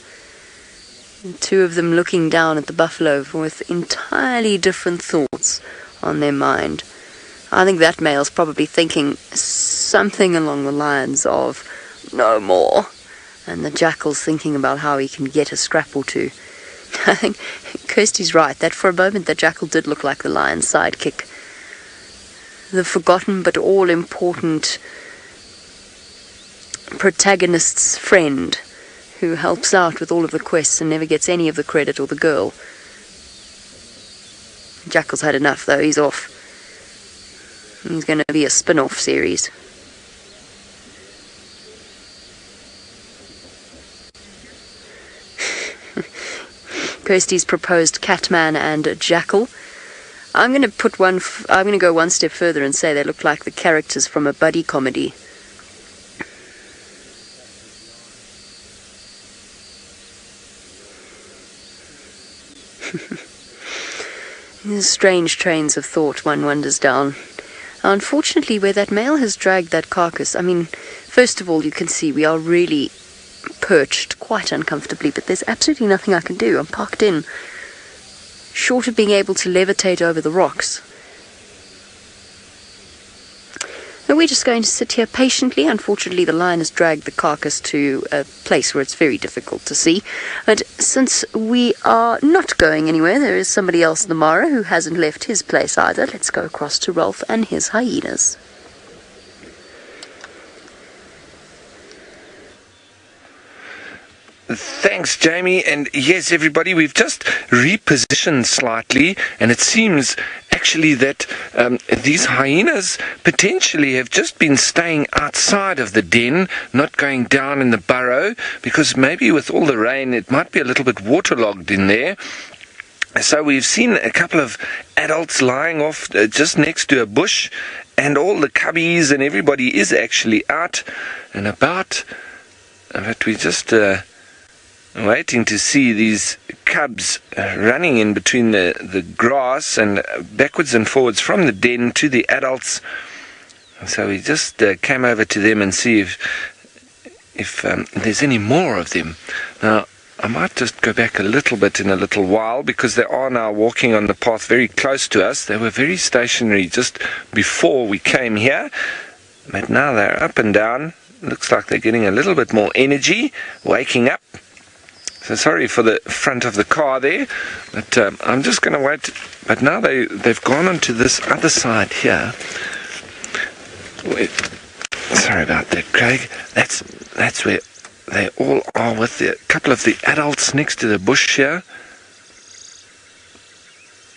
And two of them looking down at the buffalo with entirely different thoughts on their mind. I think that male's probably thinking something along the lines of, no more. And the jackal's thinking about how he can get a scrap or two. I think Kirsty's right, that for a moment the jackal did look like the lion's sidekick. The forgotten but all-important protagonist's friend who helps out with all of the quests and never gets any of the credit or the girl. Jackal's had enough though, he's off. He's going to be a spin-off series. Kirsty's proposed Catman and Jackal. I'm going to go one step further and say they look like the characters from a buddy comedy. These strange trains of thought one wanders down. Unfortunately, where that male has dragged that carcass, I mean, first of all, you can see we are really perched quite uncomfortably, but there's absolutely nothing I can do. I'm parked in, short of being able to levitate over the rocks. And we're just going to sit here patiently. Unfortunately, the lion has dragged the carcass to a place where it's very difficult to see. But since we are not going anywhere, there is somebody else in the Mara who hasn't left his place either. Let's go across to Rolf and his hyenas. Thanks, Jamie. And yes, everybody, we've just repositioned slightly, and it seems actually that these hyenas potentially have just been staying outside of the den, not going down in the burrow, because maybe with all the rain it might be a little bit waterlogged in there. So we've seen a couple of adults lying off just next to a bush, and all the cubbies and everybody is actually out and about. But we just waiting to see these cubs running in between the grass and backwards and forwards from the den to the adults. So we just came over to them and see if there's any more of them. Now, I might just go back a little bit in a little while, because they are now walking on the path very close to us. They were very stationary just before we came here, but now they're up and down. looks like they're getting a little bit more energy, waking up. So sorry for the front of the car there, but I'm just going to wait. But now they've gone onto this other side here. Sorry about that, Craig. That's where they all are, with a couple of the adults next to the bush here.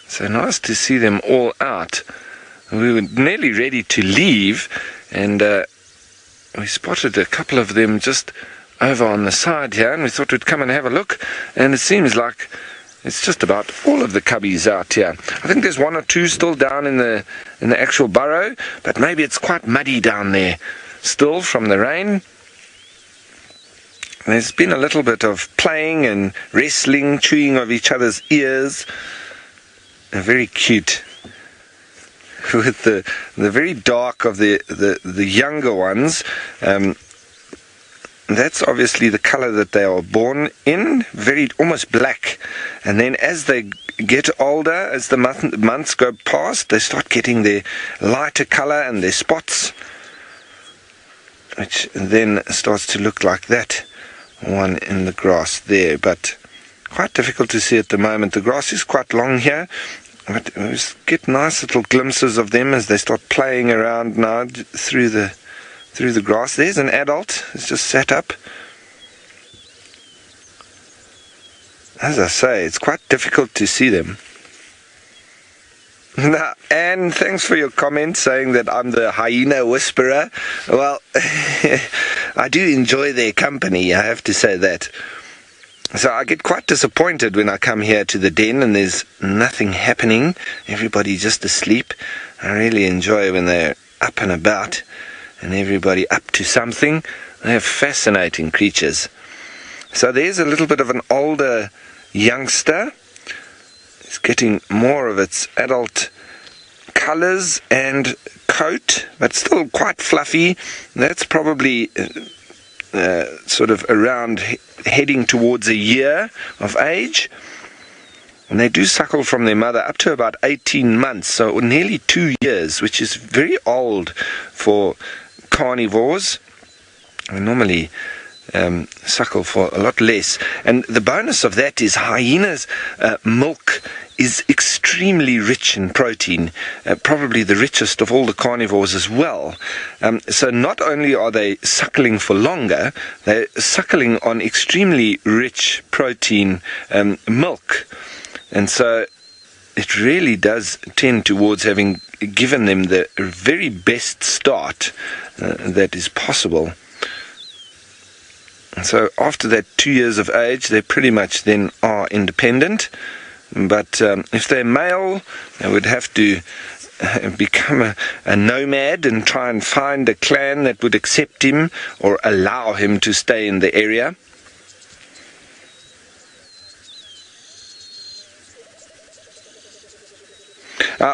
So nice to see them all out. We were nearly ready to leave, and we spotted a couple of them just over on the side here, and we thought we'd come and have a look, and it seems like it's just about all of the cubbies out here. I think there's one or two still down in the actual burrow, but maybe it's quite muddy down there still from the rain. There's been a little bit of playing and wrestling, chewing of each other's ears. Very cute. With the very dark of the younger ones, that's obviously the color that they are born in, very almost black. And then as they get older, as the months go past, they start getting their lighter color and their spots, which then starts to look like that one in the grass there. But quite difficult to see at the moment. The grass is quite long here, but we get nice little glimpses of them as they start playing around now through the grass. There's an adult. It's just sat up. As I say, it's quite difficult to see them. Now, Anne, thanks for your comment saying that I'm the hyena whisperer. Well, I do enjoy their company, I have to say that. So I get quite disappointed when I come here to the den and there's nothing happening. Everybody just asleep. I really enjoy when they're up and about and everybody up to something. They're fascinating creatures. So there's a little bit of an older youngster. It's getting more of its adult colors and coat, but still quite fluffy. That's probably sort of around heading towards a year of age. And they do suckle from their mother up to about 18 months, so nearly 2 years, which is very old for carnivores. They normally suckle for a lot less. And the bonus of that is hyenas' milk is extremely rich in protein, probably the richest of all the carnivores as well. So not only are they suckling for longer, they're suckling on extremely rich protein milk. And so it really does tend towards having given them the very best start that is possible. So after that 2 years of age, they pretty much then are independent. But if they're male, they would have to become a nomad and try and find a clan that would accept him or allow him to stay in the area.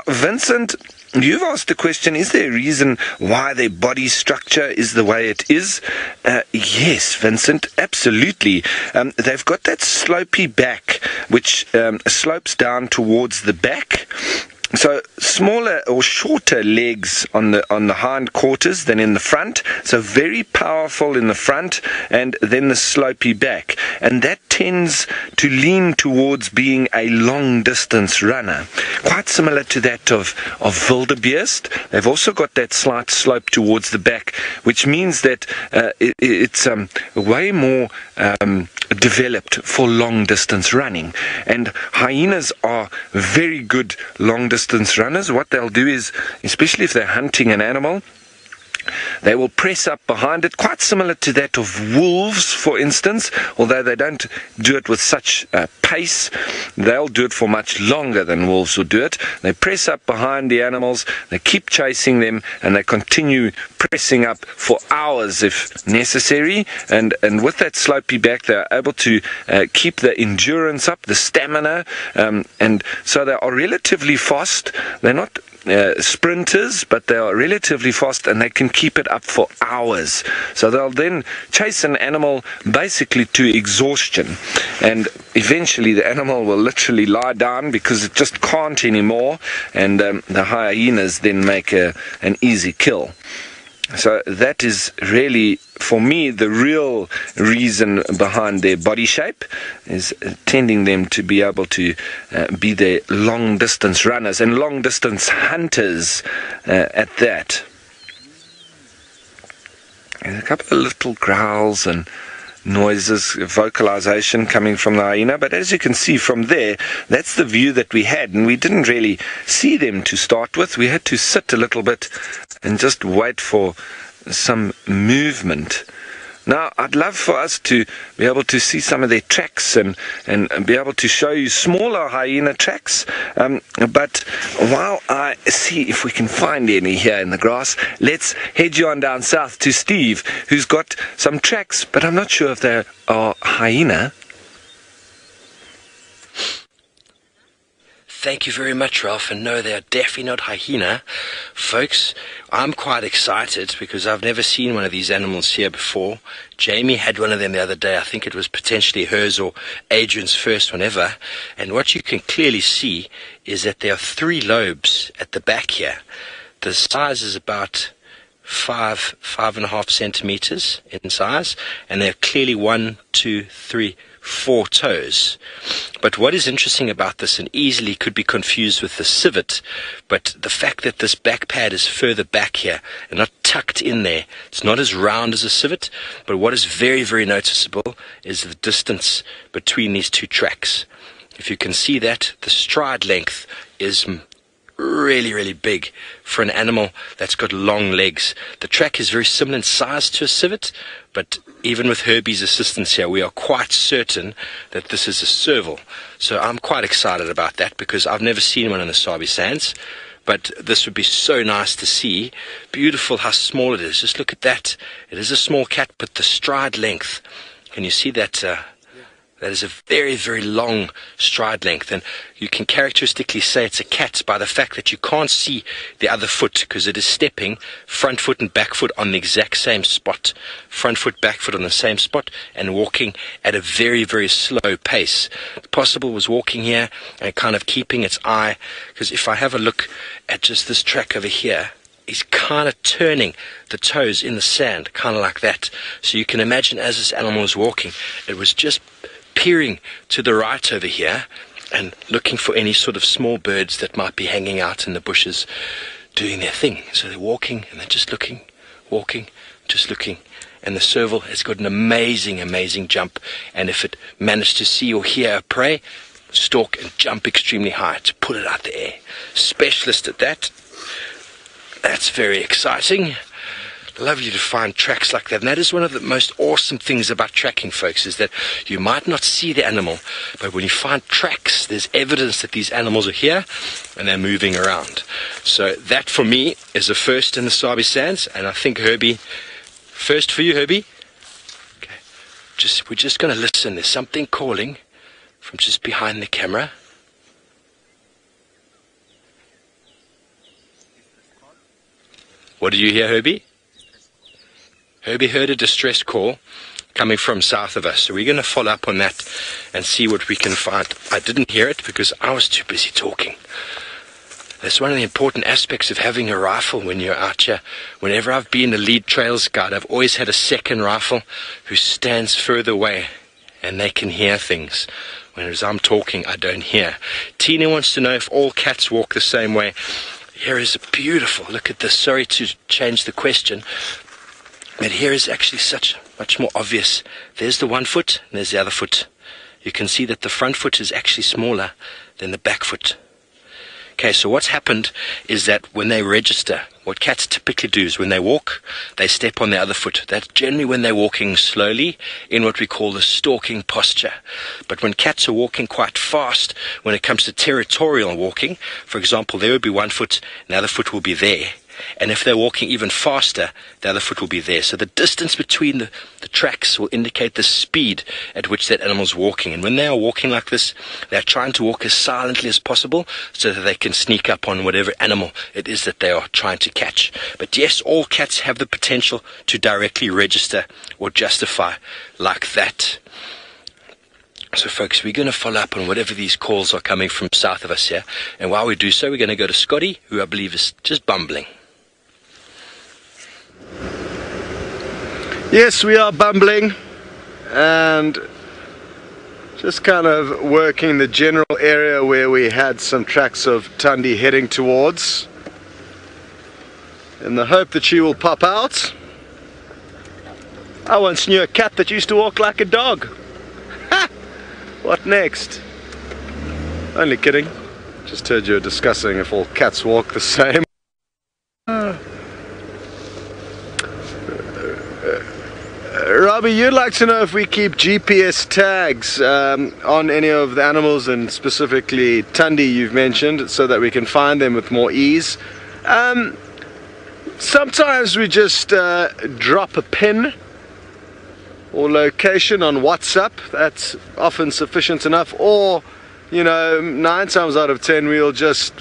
Vincent, you've asked the question, is there a reason why their body structure is the way it is? Yes, Vincent, absolutely. They've got that slopey back, which slopes down towards the back. So smaller or shorter legs on the hind quarters than in the front. So very powerful in the front, and then the slopey back. And that tends to lean towards being a long-distance runner. Quite similar to that of wildebeest. They've also got that slight slope towards the back, which means that it's way more developed for long-distance running. And hyenas are very good long-distance runners. What they'll do is, especially if they're hunting an animal, they will press up behind it, quite similar to that of wolves, for instance, although they don't do it with such pace. They'll do it for much longer than wolves will do it. They press up behind the animals, they keep chasing them, and they continue pressing up for hours if necessary. And with that slopey back, they're able to keep the endurance up, the stamina, and so they are relatively fast. They're not sprinters, but they are relatively fast, and they can keep it up for hours. So they'll then chase an animal basically to exhaustion, and eventually the animal will literally lie down because it just can't anymore, and the hyenas then make an easy kill. So that is really, for me, the real reason behind their body shape, is tending them to be able to be their long-distance runners and long-distance hunters at that. There's a couple of little growls and noises, vocalization coming from the hyena, but as you can see from there, that's the view that we had, and we didn't really see them to start with. We had to sit a little bit and just wait for some movement. Now, I'd love for us to be able to see some of their tracks and be able to show you smaller hyena tracks. But while I see if we can find any here in the grass, let's head you on down south to Steve, who's got some tracks, but I'm not sure if they are hyena. Thank you very much, Ralph, and no, they are definitely not hyena. Folks, I'm quite excited because I've never seen one of these animals here before. Jamie had one of them the other day. I think it was potentially hers or Adrian's first one ever. And what you can clearly see is that there are 3 lobes at the back here. The size is about 5.5 centimeters in size, and they're clearly 1, 2, 3, 4 toes. But what is interesting about this, and easily could be confused with the civet, but the fact that this back pad is further back here and not tucked in there, it's not as round as a civet, but what is very, very noticeable is the distance between these 2 tracks. If you can see that, the stride length is really, really big for an animal that's got long legs. The track is very similar in size to a civet, but even with Herbie's assistance here, we are quite certain that this is a serval. So I'm quite excited about that because I've never seen one in the Sabi Sands, but this would be so nice to see. Beautiful how small it is. Just look at that. It is a small cat, but the stride length, can you see that? That is a very, very long stride length, and you can characteristically say it's a cat by the fact that you can't see the other foot because it is stepping front foot and back foot on the exact same spot. Front foot, back foot on the same spot, and walking at a very, very slow pace. The possible was walking here and kind of keeping its eye, because if I have a look at just this track over here, he's kind of turning the toes in the sand, kind of like that. So you can imagine as this animal was walking, it was just peering to the right over here and looking for any sort of small birds that might be hanging out in the bushes doing their thing. So they're walking and they're just looking, walking, just looking. And the serval has got an amazing, amazing jump. And if it managed to see or hear a prey, stalk and jump extremely high to pull it out the air. Specialist at that. That's very exciting. Lovely to find tracks like that. And that is one of the most awesome things about tracking, folks, is that you might not see the animal, but when you find tracks, there's evidence that these animals are here and they're moving around. So that for me is the first in the Sabi Sands, and I think Herbie, first for you, Herbie. Okay. We're just going to listen. There's something calling from just behind the camera. What did you hear, Herbie? Herbie heard a distress call coming from south of us, so we're going to follow up on that and see what we can find. I didn't hear it because I was too busy talking. That's one of the important aspects of having a rifle when you're out here. Whenever I've been a lead trails guide, I've always had a second rifle who stands further away and they can hear things. Whereas I'm talking, I don't hear. Tina wants to know if all cats walk the same way. Here is a beautiful, look at this, sorry to change the question, but here is actually much more obvious. There's the one foot, and there's the other foot. You can see that the front foot is actually smaller than the back foot. Okay, so what's happened is that when they register, what cats typically do is when they walk, they step on the other foot. That's generally when they're walking slowly in what we call the stalking posture. But when cats are walking quite fast, when it comes to territorial walking, for example, there would be one foot and the other foot will be there. And if they're walking even faster, the other foot will be there. So the distance between the tracks will indicate the speed at which that animal's walking. And when they are walking like this, they're trying to walk as silently as possible so that they can sneak up on whatever animal it is that they are trying to catch. But yes, all cats have the potential to directly register or justify like that. So folks, we're going to follow up on whatever these calls are coming from south of us here. And while we do so, we're going to go to Scotty, who I believe is just bumbling. Yes, we are bumbling and just kind of working the general area where we had some tracks of Tundi heading towards, in the hope that she will pop out. I once knew a cat that used to walk like a dog. Ha! What next? Only kidding. Just heard you were discussing if all cats walk the same. Robbie, you'd like to know if we keep GPS tags on any of the animals, and specifically Tundi you've mentioned, so that we can find them with more ease. Sometimes we just drop a pin or location on WhatsApp. That's often sufficient enough. Or, you know, 9 times out of 10 we'll just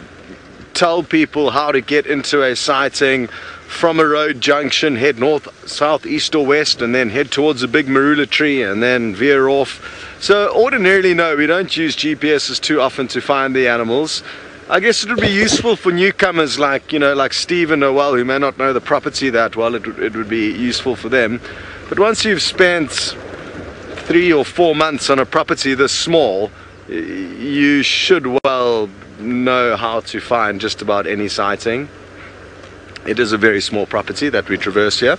tell people how to get into a sighting from a road junction, head north, south, east or west, and then head towards a big marula tree and then veer off. So ordinarily, no, we don't use GPSs too often to find the animals. I guess it would be useful for newcomers like, you know, like Steve and Noel, who may not know the property that well. It would be useful for them. But once you've spent 3 or 4 months on a property this small, you should well know how to find just about any sighting. It is a very small property that we traverse here.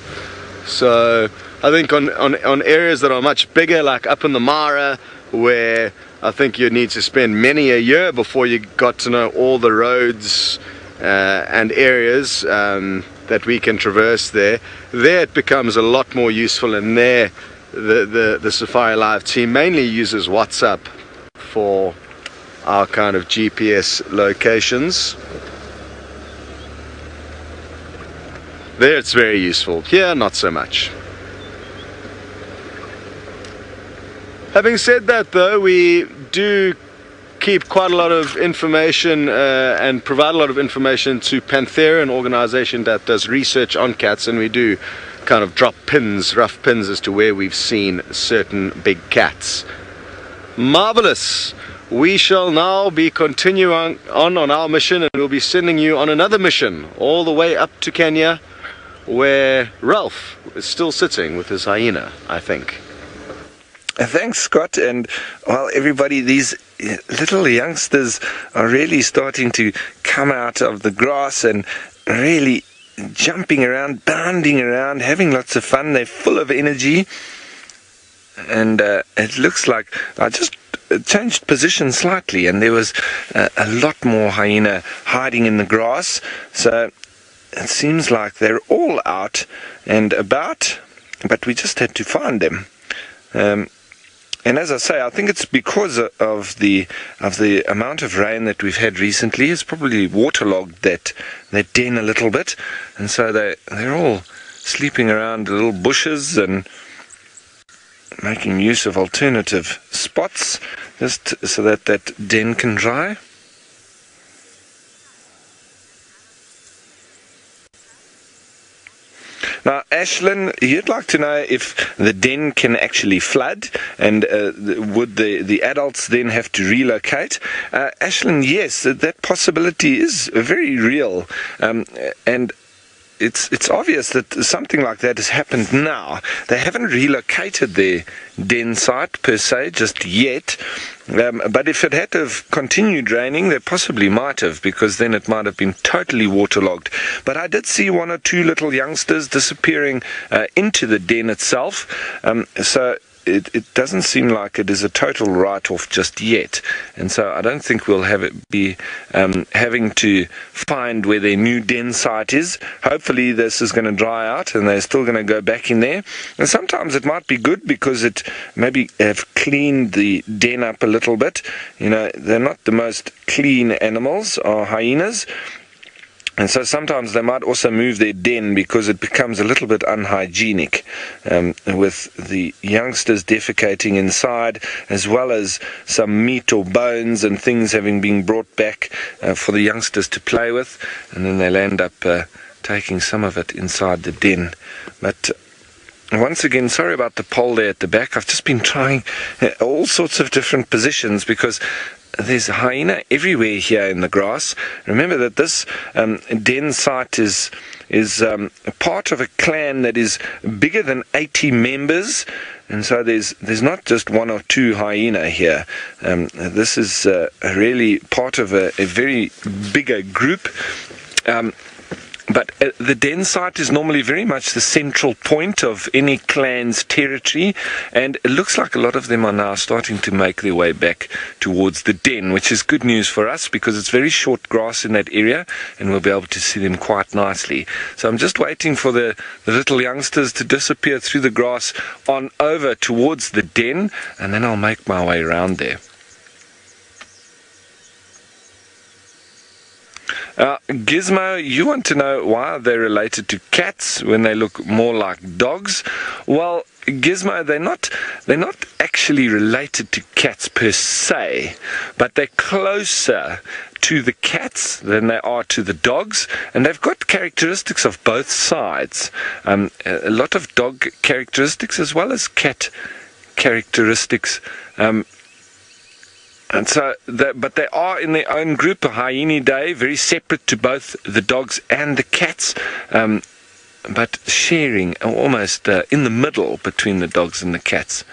So I think on areas that are much bigger, like up in the Mara, where I think you need to spend many a year before you got to know all the roads and areas that we can traverse there it becomes a lot more useful, and there the Safari Live team mainly uses WhatsApp for our kind of GPS locations. There it's very useful. Here, not so much. Having said that, though, we do keep quite a lot of information and provide a lot of information to Panthera, an organization that does research on cats, and we do kind of drop pins, rough pins, as to where we've seen certain big cats. Marvelous. We shall now be continuing on our mission, and we'll be sending you on another mission all the way up to Kenya, where Ralph is still sitting with his hyena, I think. Thanks, Scott. And well, everybody, these little youngsters are really starting to come out of the grass and really jumping around, bounding around, having lots of fun. They're full of energy, and it looks like I just changed position slightly, and there was a lot more hyena hiding in the grass. So it seems like they're all out and about, but we just had to find them. And as I say, I think it's because of the amount of rain that we've had recently. It's probably waterlogged that den a little bit, and so they're all sleeping around the little bushes and making use of alternative spots just so that den can dry. Now, Ashlyn, you'd like to know if the den can actually flood, and would the adults then have to relocate? Ashlyn, yes, that possibility is very real, and it's obvious that something like that has happened now. They haven't relocated their den site per se just yet, but if it had to have continued raining, they possibly might have, because then it might have been totally waterlogged. But I did see 1 or 2 little youngsters disappearing into the den itself, so it doesn't seem like it is a total write-off just yet, and so I don't think we'll have it be having to find where their new den site is. Hopefully this is going to dry out and they're still going to go back in there, and sometimes it might be good because it maybe have cleaned the den up a little bit. You know, they're not the most clean animals, or hyenas, and so sometimes they might also move their den because it becomes a little bit unhygienic, with the youngsters defecating inside, as well as some meat or bones and things having been brought back for the youngsters to play with, and then they'll end up taking some of it inside the den. But once again, sorry about the pole there at the back. I've just been trying all sorts of different positions because there's hyena everywhere here in the grass. Remember that this den site is part of a clan that is bigger than 80 members, and so there's not just one or two hyena here. This is really part of a very bigger group. But the den site is normally very much the central point of any clan's territory, and it looks like a lot of them are now starting to make their way back towards the den, which is good news for us because it's very short grass in that area and we'll be able to see them quite nicely. So I'm just waiting for the little youngsters to disappear through the grass on over towards the den, and then I'll make my way around there. Gizmo, you want to know why they're related to cats when they look more like dogs? Well, Gizmo, they're not actually related to cats per se, but they're closer to the cats than they are to the dogs, and they've got characteristics of both sides. A lot of dog characteristics as well as cat characteristics. And so, but they are in their own group, Hyenidae, very separate to both the dogs and the cats, but sharing almost in the middle between the dogs and the cats.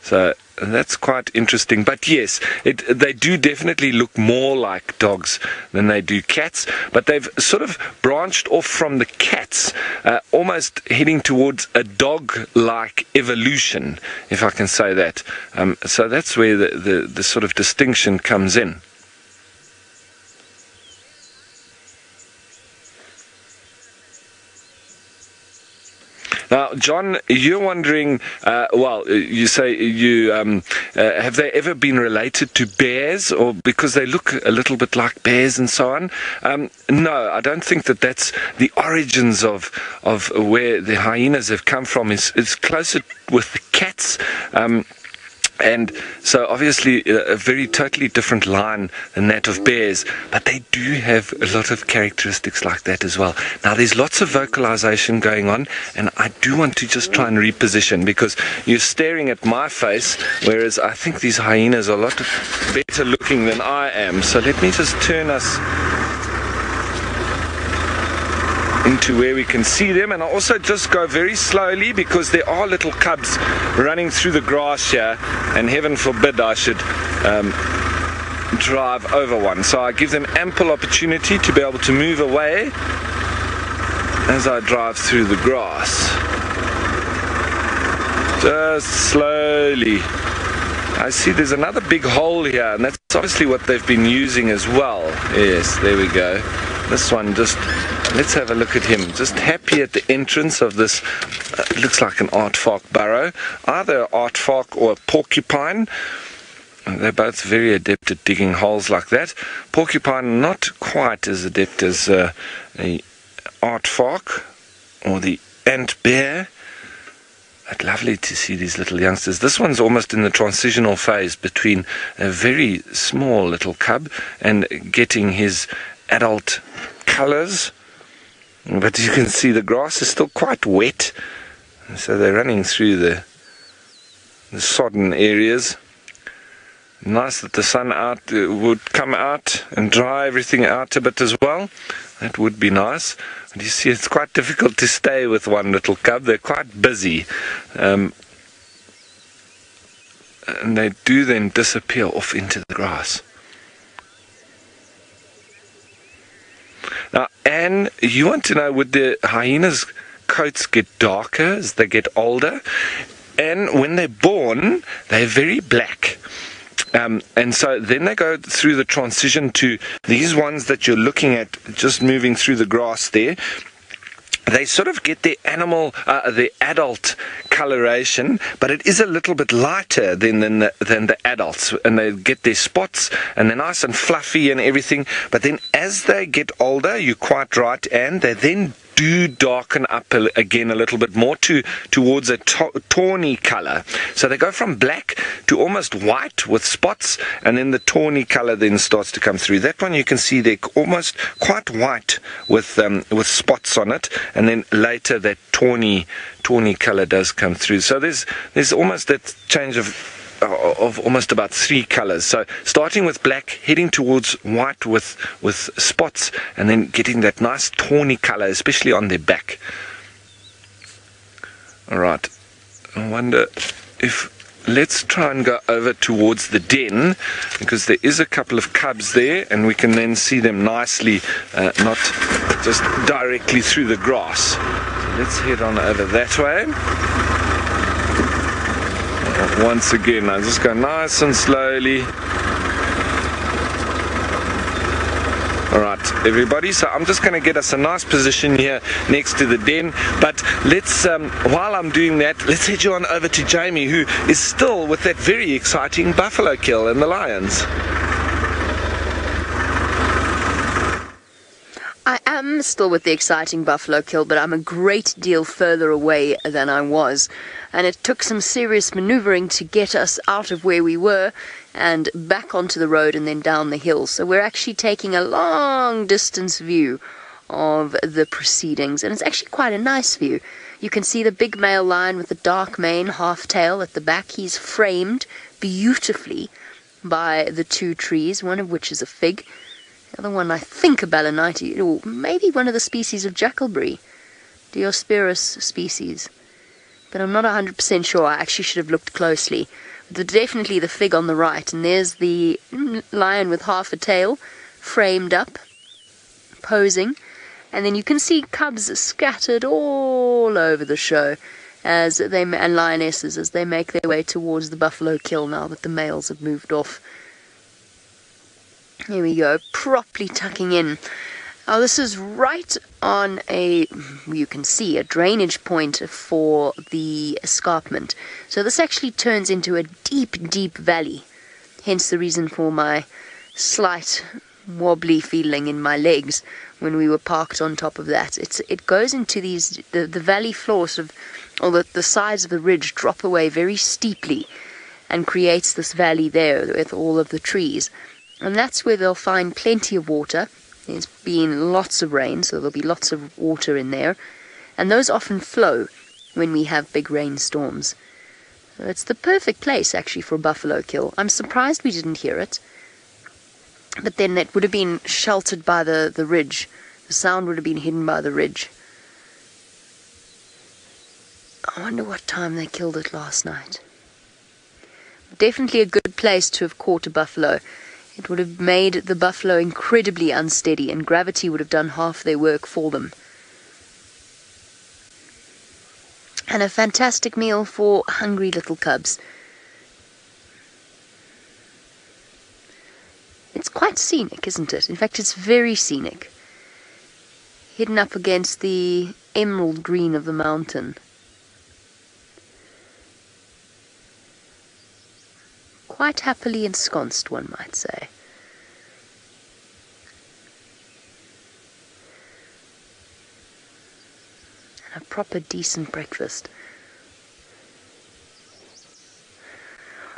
So that's quite interesting. But yes, they do definitely look more like dogs than they do cats, but they've sort of branched off from the cats, almost heading towards a dog-like evolution, if I can say that. So that's where the sort of distinction comes in. Now, John, you're wondering, you say have they ever been related to bears, or because they look a little bit like bears and so on? No, I don't think that's the origins of where the hyenas have come from. Is closer with the cats. And so obviously a very totally different line than that of bears, but they do have a lot of characteristics like that as well. Now there's lots of vocalization going on, and I do want to just try and reposition because you're staring at my face, whereas I think these hyenas are a lot better looking than I am. So let me just turn us into where we can see them, and I'll also just go very slowly because there are little cubs running through the grass here, and heaven forbid I should drive over one. So I give them ample opportunity to be able to move away as I drive through the grass. Just slowly. I see there's another big hole here, and that's obviously what they've been using as well. Yes, there we go. This one just... Let's have a look at him. Just happy at the entrance of this, looks like an aardvark burrow. Either an aardvark or a porcupine. They're both very adept at digging holes like that. Porcupine not quite as adept as a aardvark or the ant bear. But lovely to see these little youngsters. This one's almost in the transitional phase between a very small little cub and getting his adult colors. But you can see the grass is still quite wet, so they're running through the sodden areas. Nice that the sun would come out and dry everything out a bit as well. That would be nice. And you see it's quite difficult to stay with one little cub. They're quite busy. And they do then disappear off into the grass. Now, Anne, you want to know, would the hyenas' coats get darker as they get older? And when they're born, they're very black. And so then they go through the transition to these ones that you're looking at, just moving through the grass there. They sort of get their the adult coloration, but it is a little bit lighter than the adults, and they get their spots, and they're nice and fluffy and everything. But then as they get older, you're quite right, and they then do darken up again a little bit more towards a tawny color. So they go from black to almost white with spots, and then the tawny color then starts to come through. That one you can see they're almost quite white with spots on it, and then later that tawny color does come through. So there's almost that change of of almost about 3 colors. So starting with black, heading towards white with spots, and then getting that nice tawny color, especially on their back. All right, I wonder if, let's try and go over towards the den, because there is a couple of cubs there, and we can then see them nicely, not just directly through the grass. So let's head on over that way. Once again, I just go nice and slowly. Alright, everybody, so I'm just going to get us a nice position here next to the den, but let's, while I'm doing that, let's head you on over to Jamie, who is still with that very exciting buffalo kill and the lions. I am still with the exciting buffalo kill, but I'm a great deal further away than I was. And it took some serious maneuvering to get us out of where we were and back onto the road and then down the hill. So we're actually taking a long distance view of the proceedings. And it's actually quite a nice view. You can see the big male lion with the dark mane, half tail at the back. He's framed beautifully by the 2 trees, one of which is a fig. The other one, I think, a Balanite, or maybe one of the species of jackalberry, Diospirus species. But I'm not 100% sure. I actually should have looked closely. But definitely the fig on the right, and there's the lion with half a tail, framed up, posing. And then you can see cubs scattered all over the show, and lionesses as they make their way towards the buffalo kill now that the males have moved off. Here we go, properly tucking in. Now this is right on you can see, a drainage point for the escarpment. So this actually turns into a deep, deep valley. Hence the reason for my slight wobbly feeling in my legs when we were parked on top of that. It goes into the valley floors or the sides of the ridge drop away very steeply and creates this valley there with all of the trees. And that's where they'll find plenty of water. There's been lots of rain, so there'll be lots of water in there. And those often flow when we have big rainstorms. So it's the perfect place, actually, for a buffalo kill. I'm surprised we didn't hear it. But then it would have been sheltered by the ridge. The sound would have been hidden by the ridge. I wonder what time they killed it last night. Definitely a good place to have caught a buffalo. It would have made the buffalo incredibly unsteady, and gravity would have done half their work for them. And a fantastic meal for hungry little cubs. It's quite scenic, isn't it? In fact, it's very scenic. Hidden up against the emerald green of the mountain. Quite happily ensconced, one might say. And a proper decent breakfast.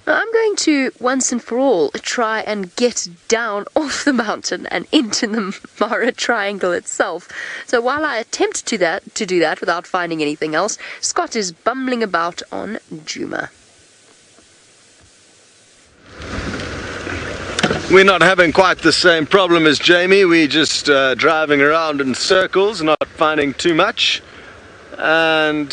Now I'm going to, once and for all, try and get down off the mountain and into the Mara Triangle itself. So while I attempt to do that without finding anything else, Scott is bumbling about on Djuma. We're not having quite the same problem as Jamie. We're just driving around in circles, not finding too much. And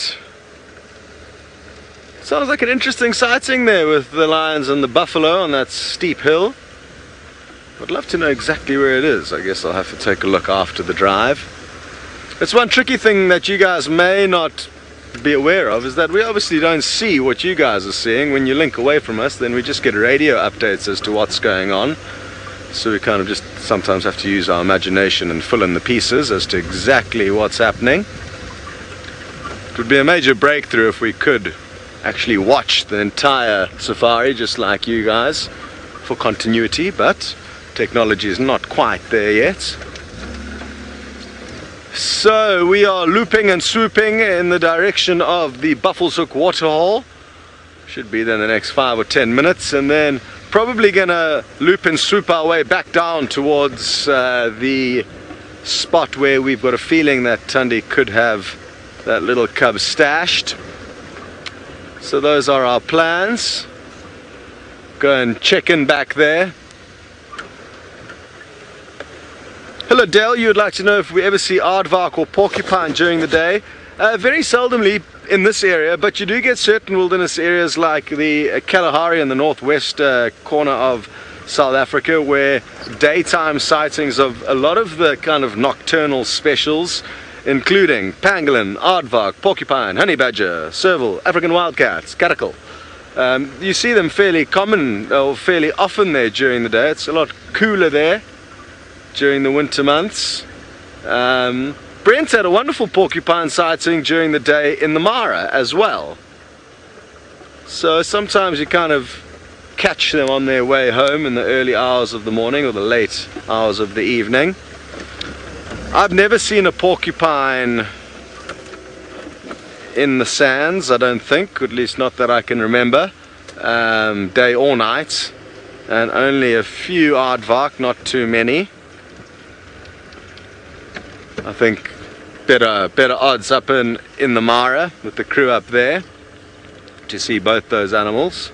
sounds like an interesting sighting there with the lions and the buffalo on that steep hill. I'd love to know exactly where it is. I guess I'll have to take a look after the drive. It's one tricky thing that you guys may not be aware of, is that we obviously don't see what you guys are seeing. When you link away from us, then we just get radio updates as to what's going on. So we kind of just sometimes have to use our imagination and fill in the pieces as to exactly what's happening. It would be a major breakthrough if we could actually watch the entire safari just like you guys for continuity, but technology is not quite there yet. So we are looping and swooping in the direction of the Buffelshoek waterhole. Should be there in the next 5 or 10 minutes, and then probably gonna loop and swoop our way back down towards the spot where we've got a feeling that Tundi could have that little cub stashed. So those are our plans. Go and check in back there. Hello Dale, you would like to know if we ever see aardvark or porcupine during the day. Very seldomly in this area, but you do get certain wilderness areas like the Kalahari in the northwest corner of South Africa, where daytime sightings of a lot of the kind of nocturnal specials, including pangolin, aardvark, porcupine, honey badger, serval, African wildcats, caracal. You see them fairly common or fairly often there during the day. It's a lot cooler there during the winter months. Brent had a wonderful porcupine sighting during the day in the Mara as well. So sometimes you kind of catch them on their way home in the early hours of the morning or the late hours of the evening. I've never seen a porcupine in the sands, I don't think, at least not that I can remember, day or night, and only a few aardvark, not too many. I think better odds up in the Mara with the crew up there to see both those animals.